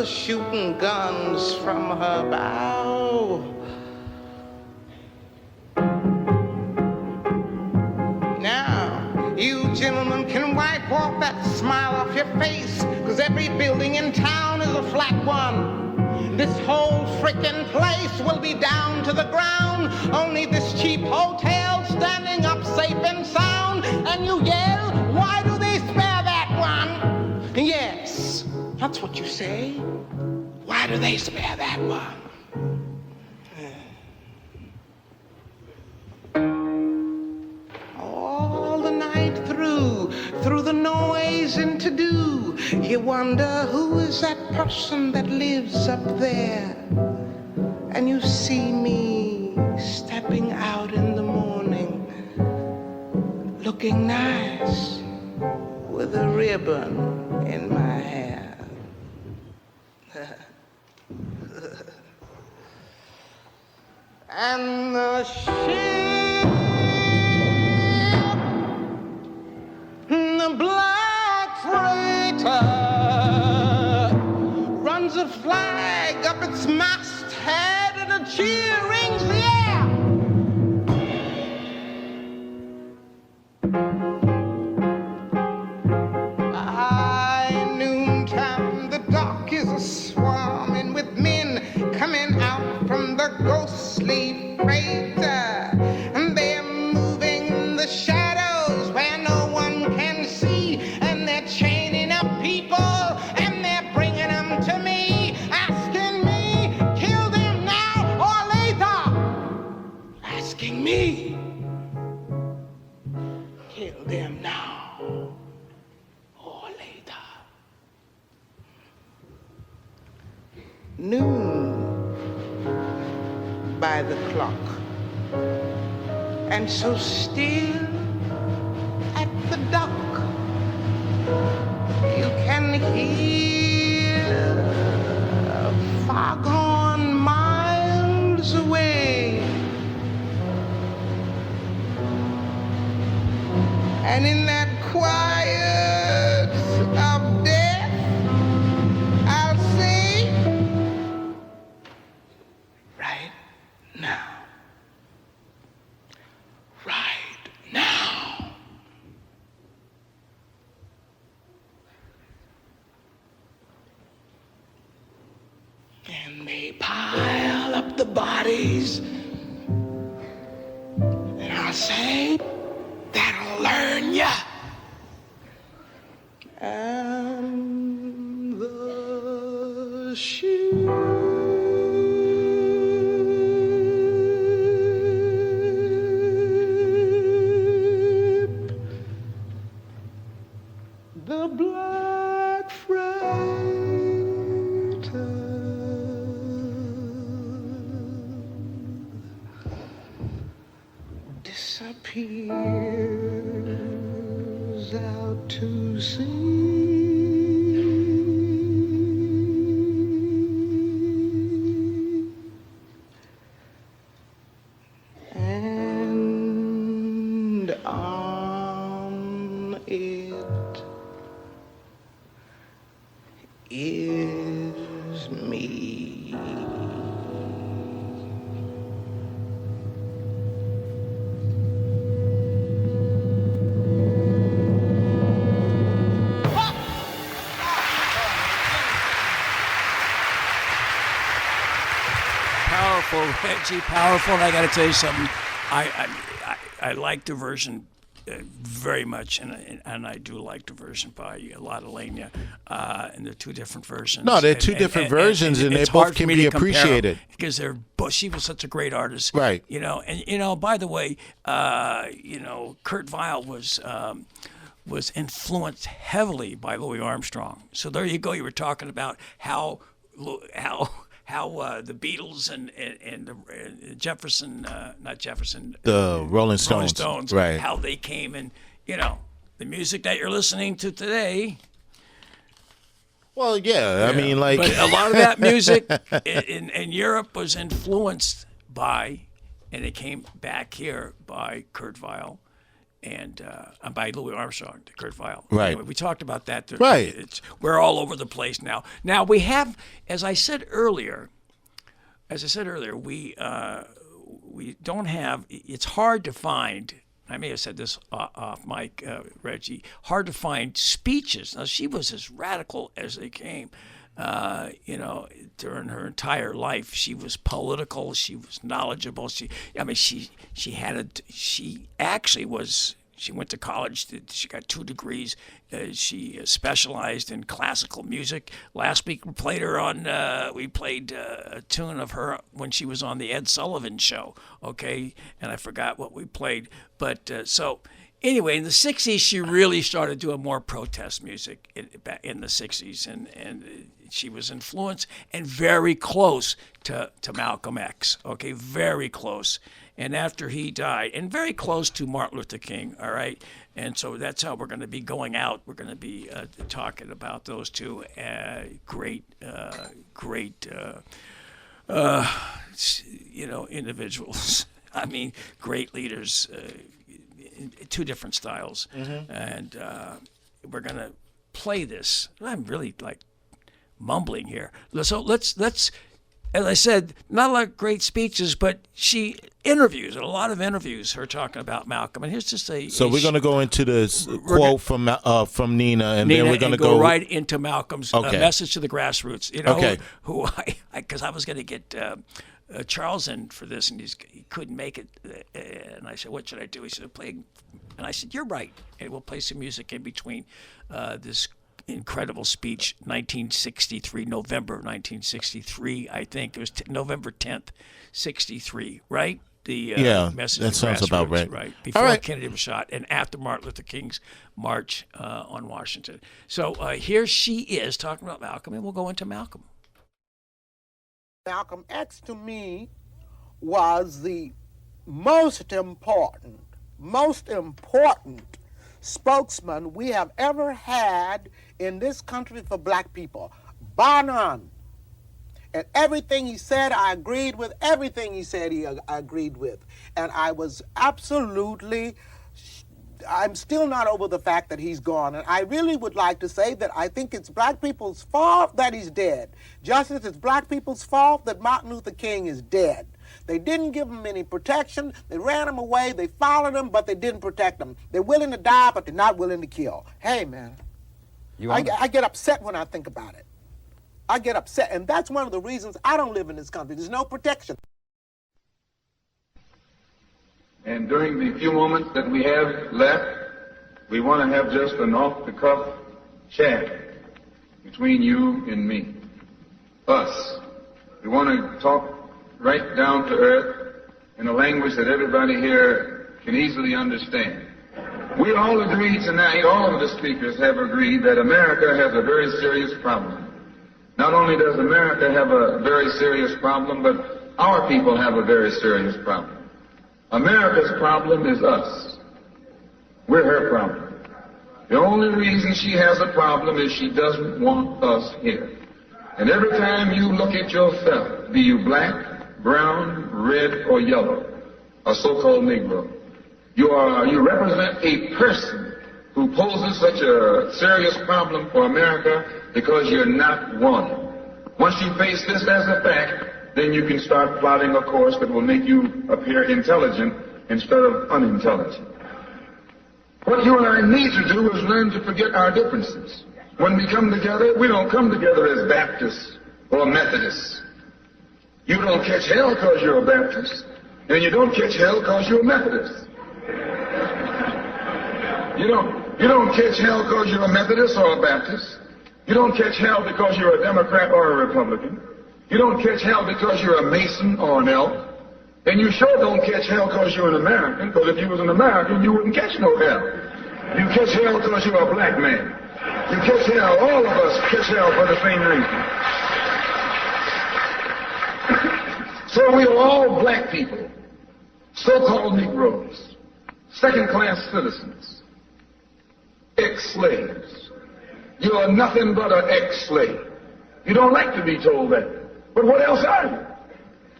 [SPEAKER 20] mother shooting guns from her bow. Now, you gentlemen can wipe off that smile off your face, 'cause every building in town is a flat one. This whole frickin' place will be down to the ground. Only this cheap hotel standing up safe and sound. And you yell, why do they spare that one? Yes, that's what you say. Why do they spare that one? All the night through the noise and to-do, you wonder who is that person that lives up there. And you see me stepping out in the morning, looking nice with a ribbon in my hair. And the ship, the black freighter, runs a flag up its masthead and a cheer rings the air. By noontime the dock is a-swarming with men coming out from the ghostly freighter, and they're moving the shadows where no one can see, and they're chaining up people and they're bringing them to me, asking me, kill them now or later. Asking me, kill them now or later. Noon by the clock, and so still at the dock you can hear a foghorn miles away, and in that quiet of death I'll say, right now. Right now. And they pile up the bodies, and I'll say, that'll learn ya. And the the black freighter disappears out to sea. And on it is me.
[SPEAKER 3] Powerful, Reggie, powerful. And I got to tell you something. I like the version very much, and I do like the version by Lotta Lenya, and they're two different versions.
[SPEAKER 4] No, they're two different versions, and they both can be appreciated
[SPEAKER 3] because they're. She was such a great artist,
[SPEAKER 4] right?
[SPEAKER 3] You know, and by the way, Kurt Weill was influenced heavily by Louis Armstrong. So there you go. You were talking about how the Beatles and Jefferson, not Jefferson,
[SPEAKER 4] the Rolling Stones, right?
[SPEAKER 3] How they came, and the music that you're listening to today.
[SPEAKER 4] Well, yeah, I mean, like,
[SPEAKER 3] but a lot of that music in Europe was influenced by, and it came back here by Kurt Weill, and by Louis Armstrong to Kurt Weill.
[SPEAKER 4] Right.
[SPEAKER 3] Anyway, we talked about that.
[SPEAKER 4] Right.
[SPEAKER 3] We're all over the place now. Now we have, as I said earlier, we don't have. It's hard to find. I may have said this off mic, Reggie. Hard to find speeches. Now she was as radical as they came. During her entire life, she was political. She was knowledgeable. She went to college. She got 2 degrees. She specialized in classical music. Last week we played a tune of her when she was on the Ed Sullivan Show. Okay, and I forgot what we played. But anyway, in the 60s, she really started doing more protest music in the 60s, and she was influenced and very close to Malcolm X, okay, very close. And after he died, and very close to Martin Luther King, all right? And so that's how we're going to be going out. We're going to be talking about those two great individuals. I mean, great leaders, 2 different styles. Mm-hmm. And we're going to play this. I'm really mumbling here. So let's as I said, not a lot of great speeches, but she interviews, a lot of interviews, her talking about Malcolm. And here's just
[SPEAKER 4] So we're going to go into this quote from Nina, and then we're going to go
[SPEAKER 3] right into Malcolm's message to the grassroots. Who because I was going to get Charles in for this, and he couldn't make it. And I said, what should I do? He said, play. And I said, you're right. And we'll play some music in between this incredible speech, November 1963, I think. It was November 10th, 63, right? The message
[SPEAKER 4] that sounds about right.
[SPEAKER 3] Right, before Kennedy was shot and after Martin Luther King's march on Washington. So here she is talking about Malcolm, and we'll go into Malcolm.
[SPEAKER 1] Malcolm X, to me, was the most important spokesman we have ever had in this country for black people, bar none. And everything he said, I agreed with. Everything he said, I agreed with. And I was absolutely, I'm still not over the fact that he's gone. And I really would like to say that I think it's black people's fault that he's dead. Just as it's black people's fault that Martin Luther King is dead. They didn't give him any protection. They ran him away. They followed him, but they didn't protect him. They're willing to die, but they're not willing to kill. Hey, man, I get upset when I think about it. I get upset, and that's one of the reasons I don't live in this country. There's no protection.
[SPEAKER 22] And during the few moments that we have left, we want to have just an off-the-cuff chat between you and me, us. We want to talk right down to earth in a language that everybody here can easily understand. We all agree tonight, all of the speakers have agreed that America has a very serious problem. Not only does America have a very serious problem, but our people have a very serious problem. America's problem is us. We're her problem. The only reason she has a problem is she doesn't want us here. And every time you look at yourself, be you black, brown, red, or yellow, a so-called Negro, you represent a person who poses such a serious problem for America because you're not one. Once you face this as a fact, then you can start plotting a course that will make you appear intelligent instead of unintelligent. What you and I need to do is learn to forget our differences. When we come together, we don't come together as Baptists or Methodists. You don't catch hell because you're a Baptist, and you don't catch hell because you're a Methodist. You don't catch hell because you're a Methodist or a Baptist. You don't catch hell because you're a Democrat or a Republican. You don't catch hell because you're a Mason or an Elk. And you sure don't catch hell because you're an American, because if you was an American, you wouldn't catch no hell. You catch hell because you're a black man. You catch hell, all of us catch hell for the same reason. So we are all black people, so-called Negroes, second-class citizens, ex-slaves. You are nothing but an ex-slave. You don't like to be told that. But what else are you?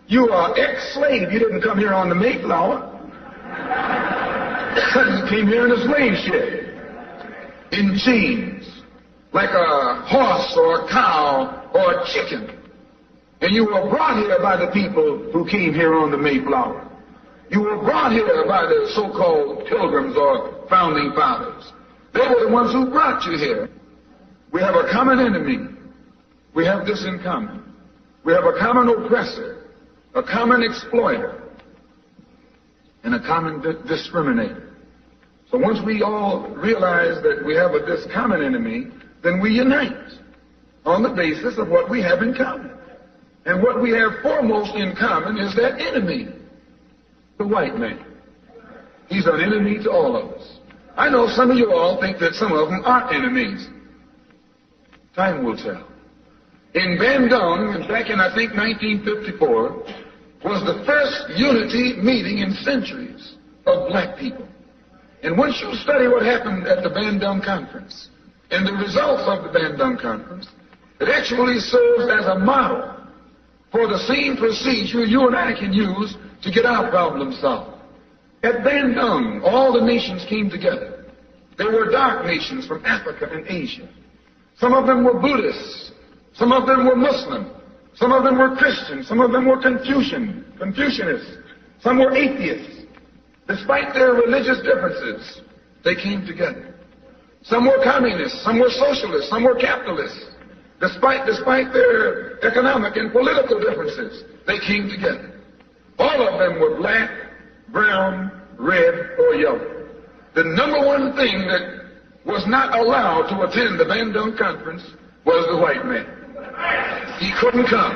[SPEAKER 22] You are ex-slave. You didn't come here on the Mayflower. Suddenly came here in a slave ship, in chains, like a horse or a cow or a chicken. And you were brought here by the people who came here on the Mayflower. You were brought here by the so-called pilgrims or founding fathers. They were the ones who brought you here. We have a common enemy. We have this in common. We have a common oppressor, a common exploiter, and a common discriminator. So once we all realize that we have this common enemy, then we unite on the basis of what we have in common. And what we have foremost in common is that enemy, the white man. He's an enemy to all of us. I know some of you all think that some of them are enemies. Time will tell. In Bandung, back in, I think, 1954, was the first unity meeting in centuries of black people. And once you study what happened at the Bandung Conference and the results of the Bandung Conference, it actually serves as a model for the same procedure you and I can use to get our problem solved. At Bandung, all the nations came together. They were dark nations from Africa and Asia. Some of them were Buddhists. Some of them were Muslim. Some of them were Christian. Some of them were Confucianists. Some were atheists. Despite their religious differences, they came together. Some were communists. Some were socialists. Some were capitalists. Despite their economic and political differences, they came together. All of them were black, brown, red, or yellow. The number one thing that was not allowed to attend the Bandung Conference was the white man. He couldn't come.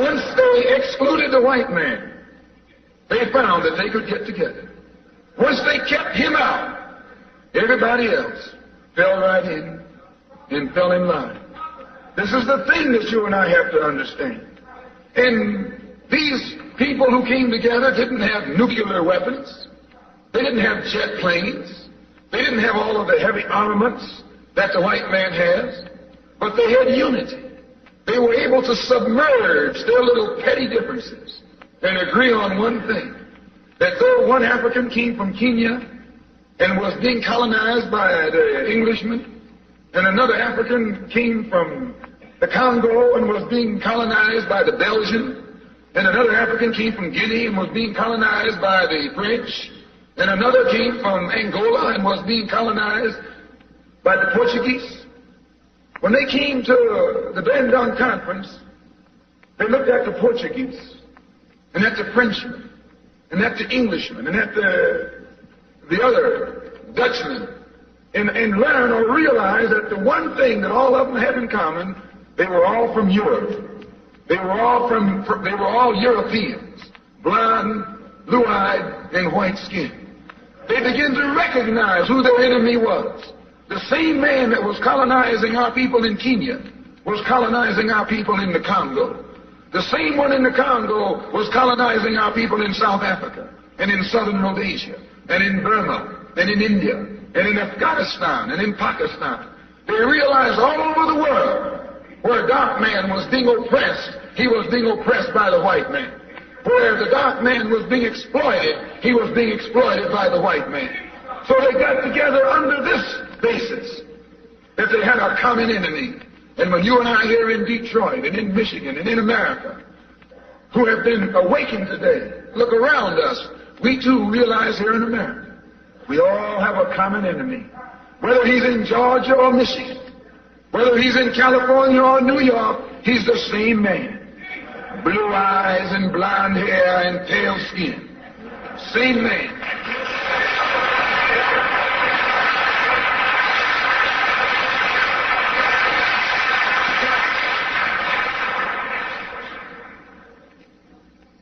[SPEAKER 22] Once they excluded the white man, they found that they could get together. Once they kept him out, everybody else fell right in and fell in line. This is the thing that you and I have to understand. And these people who came together didn't have nuclear weapons. They didn't have jet planes. They didn't have all of the heavy armaments that the white man has. But they had unity. They were able to submerge their little petty differences and agree on one thing, that though one African came from Kenya and was being colonized by the Englishmen, and another African came from the Congo and was being colonized by the Belgian, and another African came from Guinea and was being colonized by the French, and another came from Angola and was being colonized by the Portuguese. When they came to the Bandung Conference, they looked at the Portuguese and at the Frenchmen and at the Englishmen and at the other Dutchmen and learn or realize that the one thing that all of them had in common, they were all from Europe. They were all Europeans, blonde, blue-eyed, and white-skinned. They began to recognize who their enemy was. The same man that was colonizing our people in Kenya was colonizing our people in the Congo. The same one in the Congo was colonizing our people in South Africa and in southern Rhodesia and in Burma and in India and in Afghanistan and in Pakistan. They realized all over the world where a dark man was being oppressed, he was being oppressed by the white man. Where the dark man was being exploited, he was being exploited by the white man. So they got together under this basis, that they had a common enemy. And when you and I here in Detroit and in Michigan and in America, who have been awakened today, look around us, we too realize here in America, we all have a common enemy. Whether he's in Georgia or Michigan, whether he's in California or New York, he's the same man. Blue eyes and blonde hair and pale skin. Same man.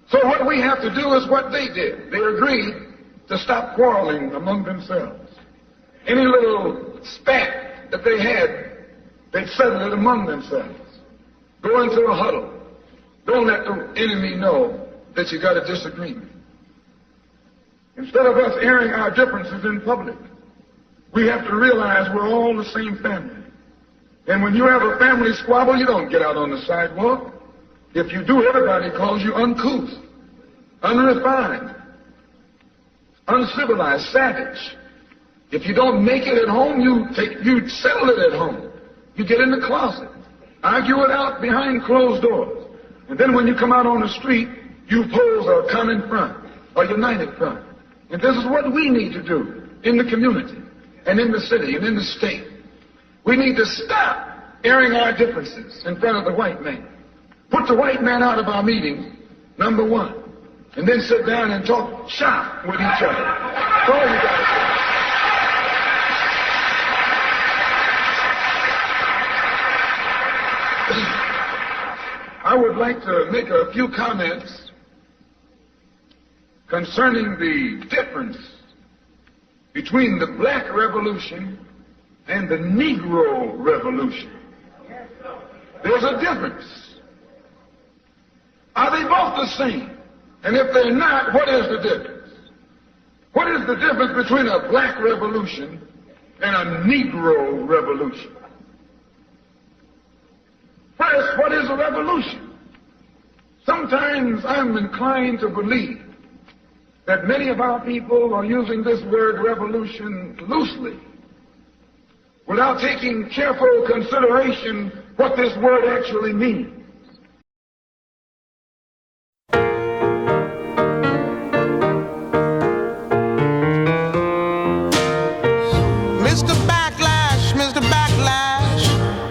[SPEAKER 22] So what we have to do is what they did. They agreed to stop quarreling among themselves. Any little spat that they had, they'd settle it among themselves. Go into a huddle. Don't let the enemy know that you got a disagreement. Instead of us airing our differences in public, we have to realize we're all the same family. And when you have a family squabble, you don't get out on the sidewalk. If you do, everybody calls you uncouth, unrefined, uncivilized, savage. If you don't make it at home, you settle it at home. You get in the closet, argue it out behind closed doors. And then when you come out on the street, you pose a common front, a united front. And this is what we need to do in the community and in the city and in the state. We need to stop airing our differences in front of the white man. Put the white man out of our meetings, number one. And then sit down and talk shop with each other. That's all you got to do. I would like to make a few comments concerning the difference between the Black Revolution and the Negro Revolution. There's a difference. Are they both the same? And if they're not, what is the difference? What is the difference between a Black Revolution and a Negro Revolution? First, what is a revolution? Sometimes I'm inclined to believe that many of our people are using this word revolution loosely, without taking careful consideration what this word actually means.
[SPEAKER 20] Mr. Backlash,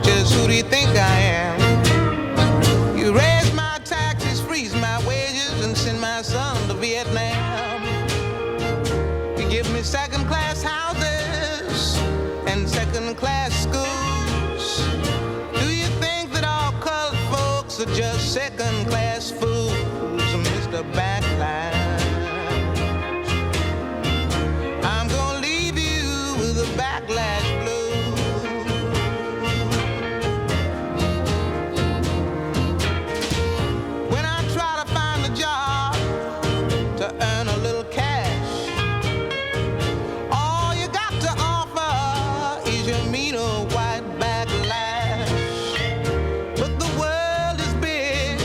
[SPEAKER 20] just who do you think I am? You raise my taxes, freeze my wages, and send my son to Vietnam. You give me second-class houses and second-class schools. Do you think that all colored folks are just second-class fools, Mr. Backlash? I'm gonna leave you with a backlash blues. When I try to find a job to earn a little cash, all you got to offer is your mean old white backlash. But the world is big,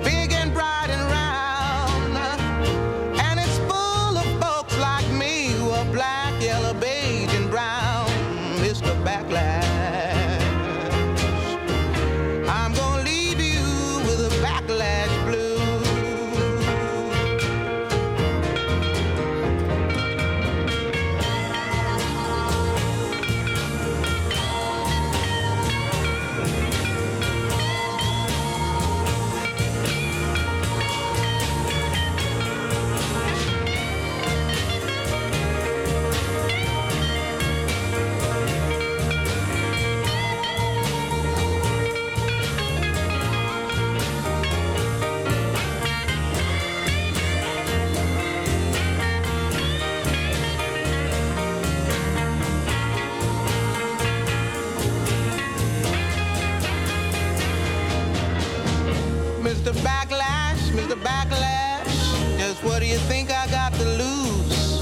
[SPEAKER 20] big and bright and round, and it's full of folks like me who are black, yellow, beige, and brown, Mr. Backlash. I'm gonna leave you with a backlash blue. Mr. Backlash, just what do you think I got to lose?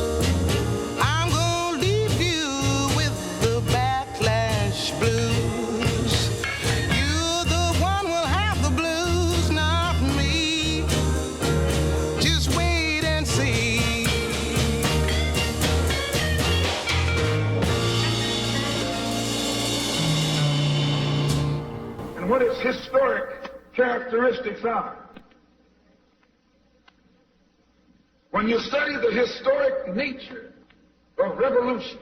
[SPEAKER 20] I'm gonna leave you with the backlash blues. You, the one, will have the blues, not me. Just wait and see.
[SPEAKER 22] And what its historic characteristics are. When you study the historic nature of revolutions,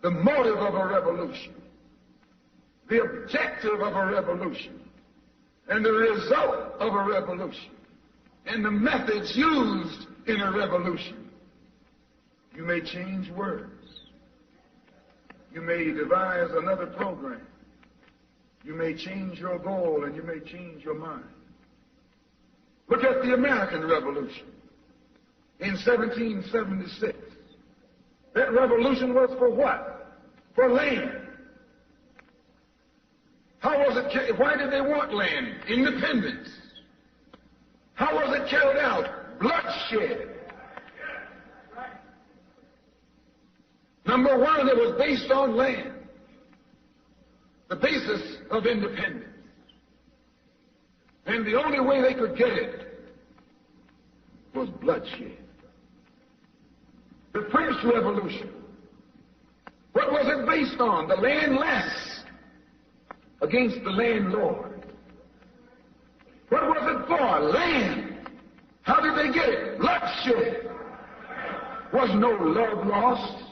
[SPEAKER 22] the motive of a revolution, the objective of a revolution, and the result of a revolution, and the methods used in a revolution, you may change words. You may devise another program. You may change your goal and you may change your mind. Look at the American Revolution in 1776. That revolution was for what? For land. How was it? Why did they want land? Independence. How was it carried out? Bloodshed. Number one, it was based on land. The basis of independence. And the only way they could get it was bloodshed. The French Revolution, what was it based on? The landless against the landlord. What was it for? Land. How did they get it? Bloodshed. Was no love lost.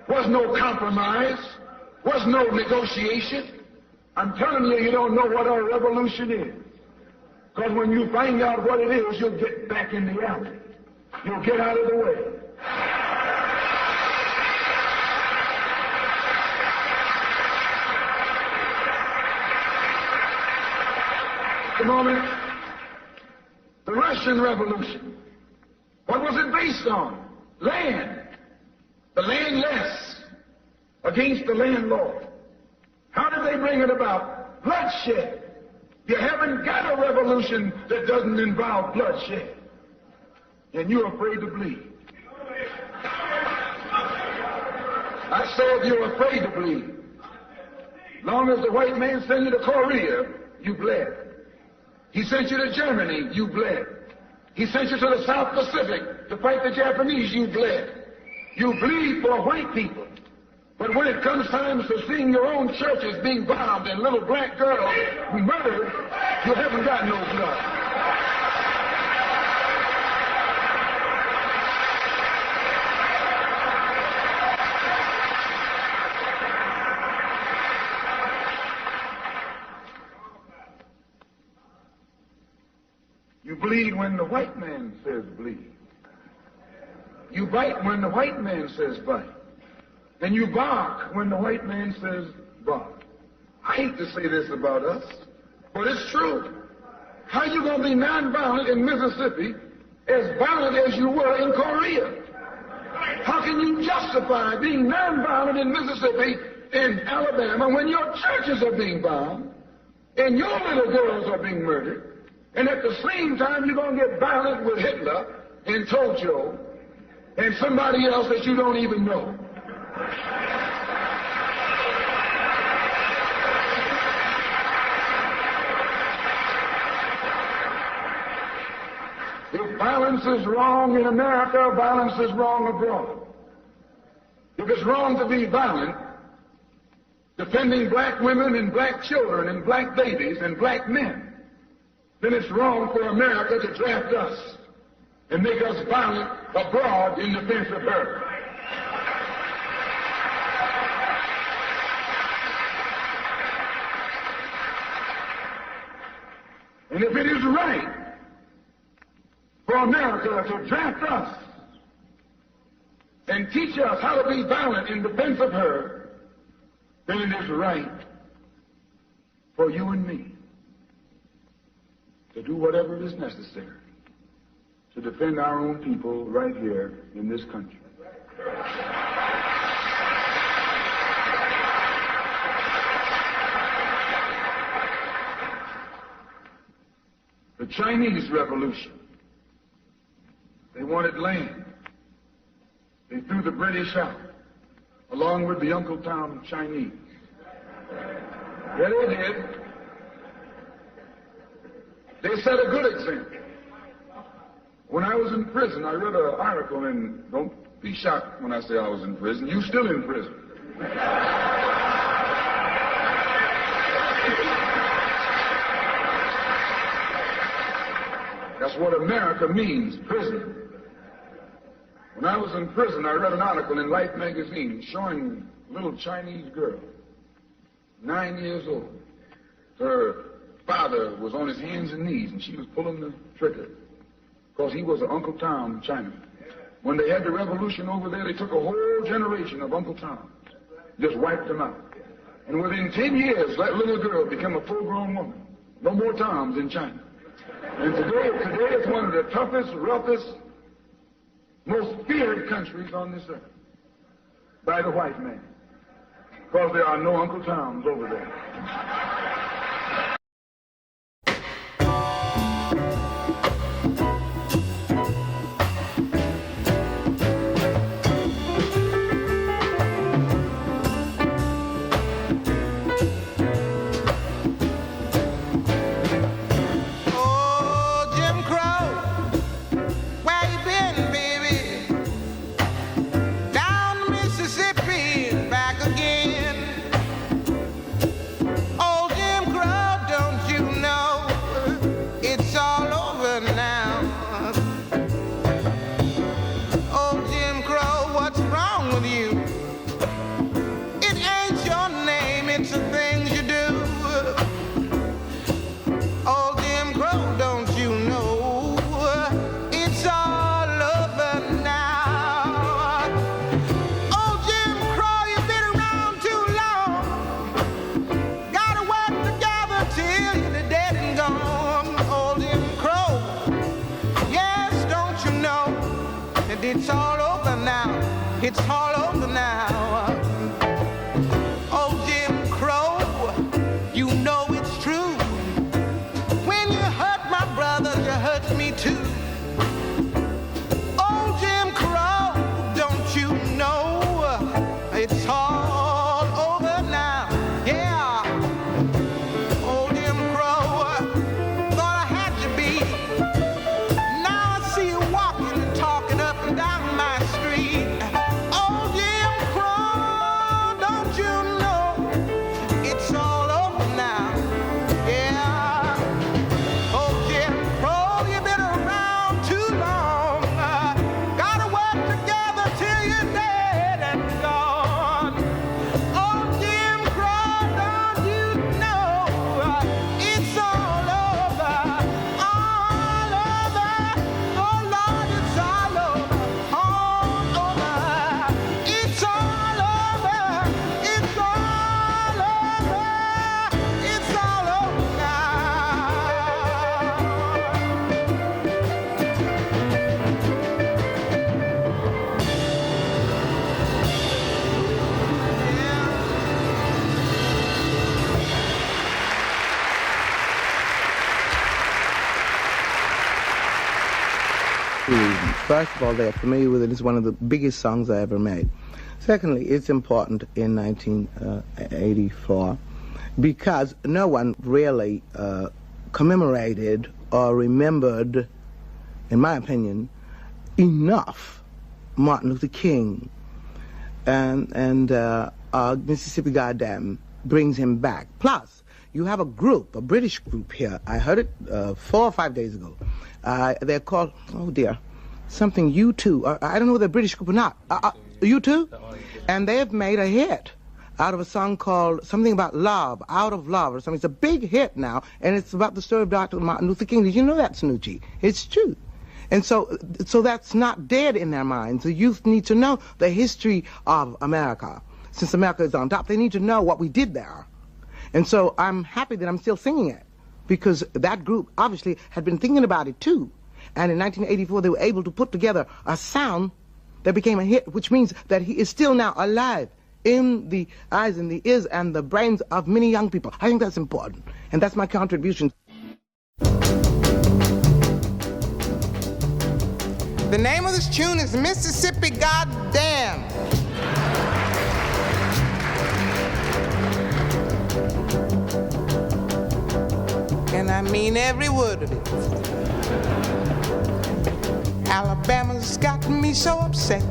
[SPEAKER 22] Was no compromise. Was no negotiation. I'm telling you, you don't know what a revolution is. Because when you find out what it is, you'll get back in the alley. You'll get out of the way. The moment, the Russian Revolution, what was it based on? Land. The landless against the landlord. How did they bring it about? Bloodshed. You haven't got a revolution that doesn't involve bloodshed. And you're afraid to bleed. I said you're afraid to bleed. Long as the white man sent you to Korea, you bled. He sent you to Germany, you bled. He sent you to the South Pacific to fight the Japanese, you bled. You bleed for white people. But when it comes time to seeing your own churches being bombed and little black girls murdered, you haven't got no blood. You bleed when the white man says bleed. You bite when the white man says bite. And you bark when the white man says bark. I hate to say this about us, but it's true. How you going to be nonviolent in Mississippi as violent as you were in Korea? How can you justify being nonviolent in Mississippi and Alabama when your churches are being bombed and your little girls are being murdered, and at the same time you're going to get violent with Hitler and Tojo and somebody else that you don't even know? If violence is wrong in America, violence is wrong abroad. If it's wrong to be violent, defending black women and black children and black babies and black men, then it's wrong for America to draft us and make us violent abroad in defense of her. And if it is right for America to draft us and teach us how to be violent in defense of her, then it is right for you and me to do whatever is necessary to defend our own people right here in this country. The Chinese Revolution. They wanted land. They threw the British out, along with the Uncle Tom Chinese. Yeah, they did. They set a good example. When I was in prison, I read an article, and don't be shocked when I say I was in prison. You still in prison. That's what America means, prison. When I was in prison, I read an article in Life magazine showing a little Chinese girl, 9 years old. Her father was on his hands and knees, and she was pulling the trigger because he was an Uncle Tom Chinaman. When they had the revolution over there, they took a whole generation of Uncle Toms, just wiped them out. And within 10 years, that little girl became a full-grown woman. No more Toms in China. And today it's one of the toughest, roughest, most feared countries on this earth by the white man, because there are no Uncle Toms over there.
[SPEAKER 19] two reasons. First of all, they're familiar with it. It's one of the biggest songs I ever made. Secondly, it's important in 1984 because no one really commemorated or remembered, in my opinion, enough Martin Luther King. And Mississippi Goddamn brings him back. Plus, you have a group, a British group here. I heard it 4 or 5 days ago. They're called, oh dear, something U2. I don't know whether they're a British group or not. U2? And they have made a hit out of a song called something about love, Out of Love or something. It's a big hit now, and it's about the story of Dr. Martin Luther King. Did you know that, Snoochie? It's true. And so that's not dead in their minds. The youth need to know the history of America. Since America is on top, they need to know what we did there. And so I'm happy that I'm still singing it, because that group obviously had been thinking about it too. And in 1984, they were able to put together a sound that became a hit, which means that he is still now alive in the eyes and the ears and the brains of many young people. I think that's important, and that's my contribution.
[SPEAKER 20] The name of this tune is Mississippi Goddamn. And I mean every word of it. Alabama's got me so upset.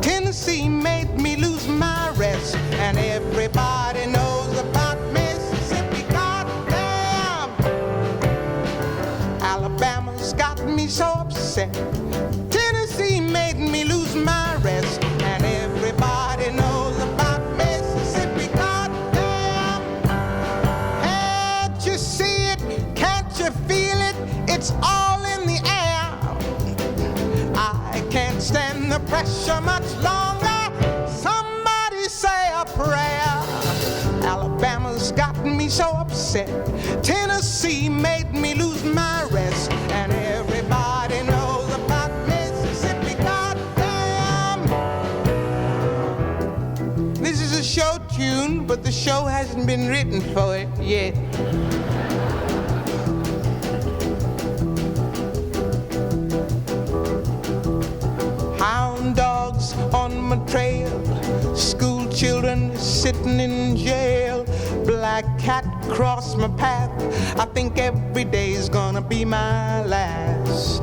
[SPEAKER 20] Tennessee made me lose my rest. And everybody knows about Mississippi Goddamn. Alabama's got me so upset. Tennessee made me lose my rest. And everybody knows about Mississippi Goddamn. Can't you see it? Can't you feel it? It's all in the air. I can't stand the pressure much longer. Somebody say a prayer. Alabama's got me so upset. Tennessee made me lose my rest. And everybody knows about Mississippi Goddamn. This is a show tune, but the show hasn't been written for it yet. Hound dogs on my trail, school children sitting in jail, black cat cross my path. I think every day's gonna be my last.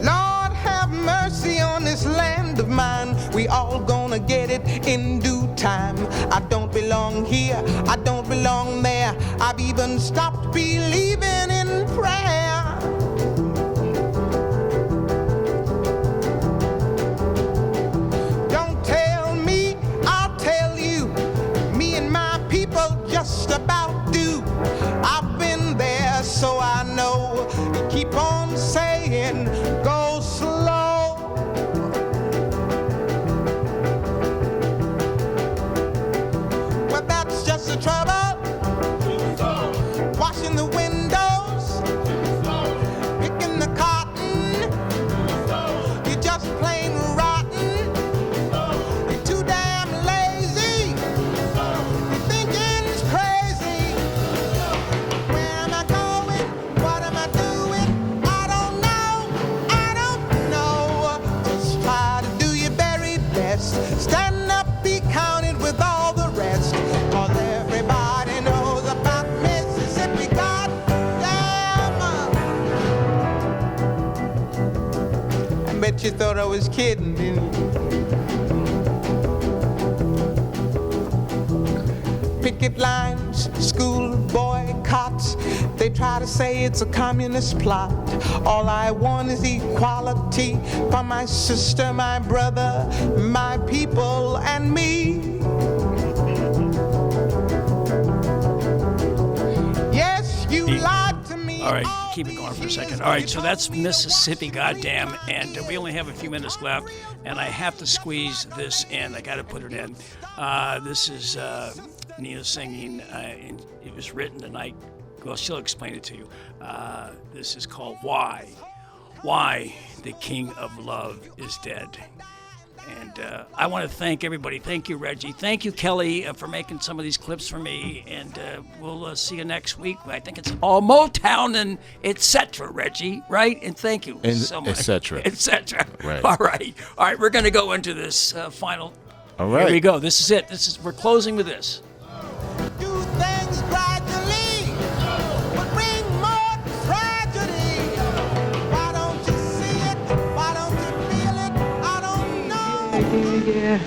[SPEAKER 20] Lord have mercy on this land of mine. We all gonna get it in due time. I don't belong here, I don't belong there. I've even stopped believing in prayer. Don't tell me, I'll tell you. Me and my people just about do. I've been there, so I know. You keep on saying, go slow. But that's just the trouble. Washing the windows, picking the cotton. You're just plain rotten. You're too damn lazy. Your thinking's crazy. Where am I going? What am I doing? I don't know. Just try to do your very best. Stand up, be counted with all the rest. 'Cause everybody knows about Mississippi Goddamn. I bet you thought I was kidding, didn't you? Picket lines, school boycotts. They try to say it's a communist plot. All I want is equality for my sister, my brother, my people, and me. Yes, you lied to me.
[SPEAKER 3] All right, keep it going for a second. All right, so that's Mississippi Goddamn, and we only have a few minutes left, and I have to squeeze this in. I got to put it in. This is Nina singing, and it was written tonight. Well, she'll explain it to you. This is called Why. Why the King of Love is Dead. And I want to thank everybody. Thank you, Reggie. Thank you, Kelly, for making some of these clips for me. And we'll see you next week. I think it's all Motown and etc., Reggie, right? And thank you so much.
[SPEAKER 4] Etc.
[SPEAKER 3] Etc.
[SPEAKER 4] Right.
[SPEAKER 3] All right. All right, we're going to go into this final.
[SPEAKER 4] All right.
[SPEAKER 3] Here we go. This is it. We're closing with this.
[SPEAKER 20] Do things gradually, but bring more tragedy. Why don't you see it? Why don't you feel it? I don't know. Yeah.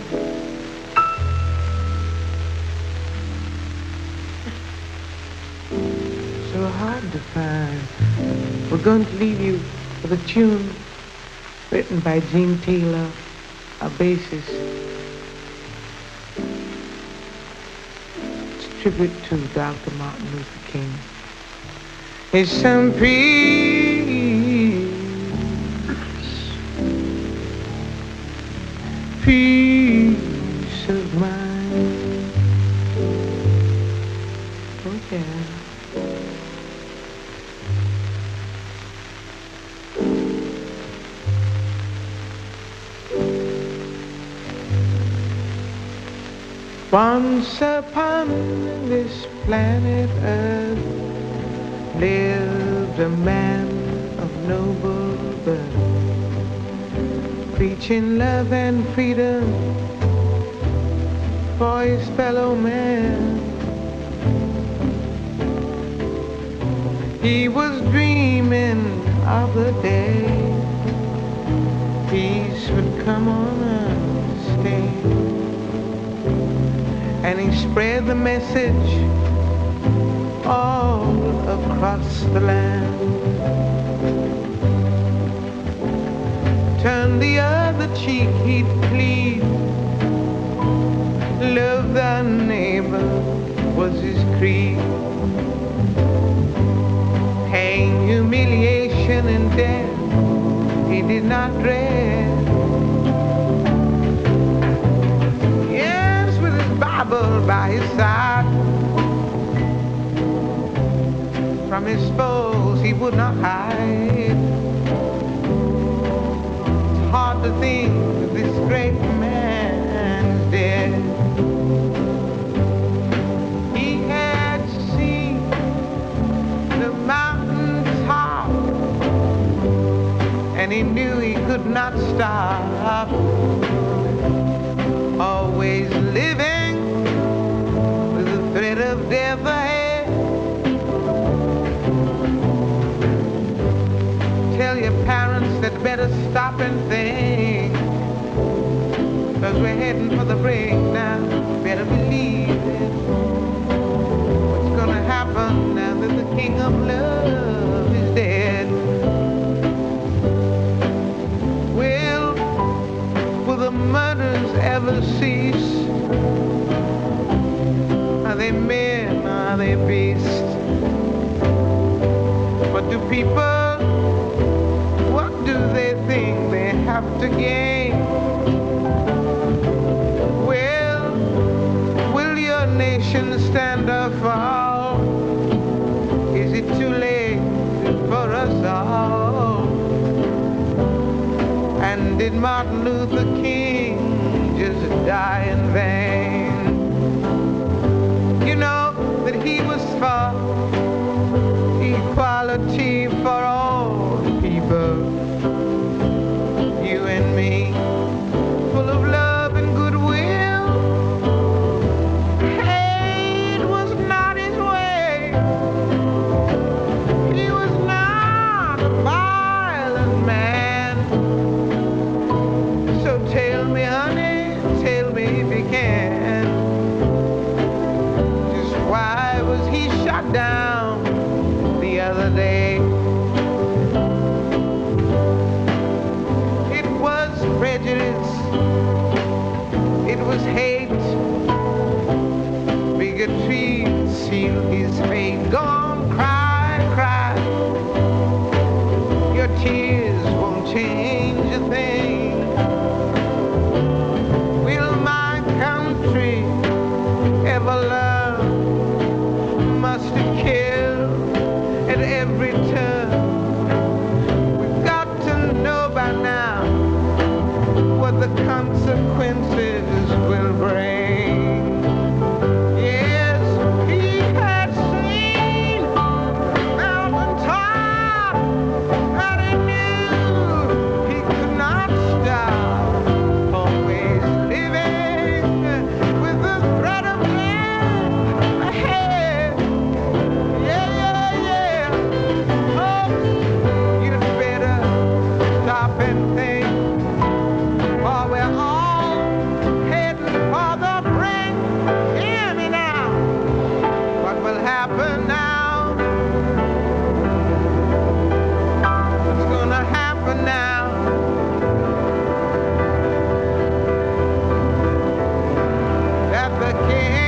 [SPEAKER 20] So hard to find. We're going to leave you with a tune written by Gene Taylor, a bassist. Tribute to Dr. Martin Luther King. It's some peace of mind. Oh yeah. Once upon this planet Earth lived a man of noble birth, preaching love and freedom for his fellow man. He was dreaming of the day peace would come on a stage, and he spread the message all across the land. Turn the other cheek, he'd plead. Love thy neighbor was his creed. Pain, humiliation, and death he did not dread. Bible by his side, from his foes he would not hide. It's hard to think that this great man is dead. He had seen the mountain top, and he knew he could not stop. Always living threat of death ahead. Tell your parents that better stop and think, 'cause we're heading for the break now. Better believe it. What's gonna happen now that the king of love is dead? Well, will the murders ever cease? Are they men, are they beasts? What do people, what do they think they have to gain? Well, will your nation stand or fall? Is it too late for us all? And did Martin Luther King just die in vain? You know that he was for equality for all people, you and me, full of love and goodwill. Hate was not his way. He was not a violent man. So tell me, honey, tell me if you can, why was he shot down the other day? It was prejudice, it was hate, bigotry sealed his fate. Go on, cry, cry, your tears won't change a thing. Will my country ever love? Must have killed at every turn. We've got to know by now what the consequences changes will bring. Yes, he had seen mountaintop, and he knew he could not stop. Always living with the threat of death ahead. Yeah, yeah, yeah. Folks, you'd better stop and think, for we're all heading for the brink. Hear me now. What will happen now? What's gonna happen now? That the king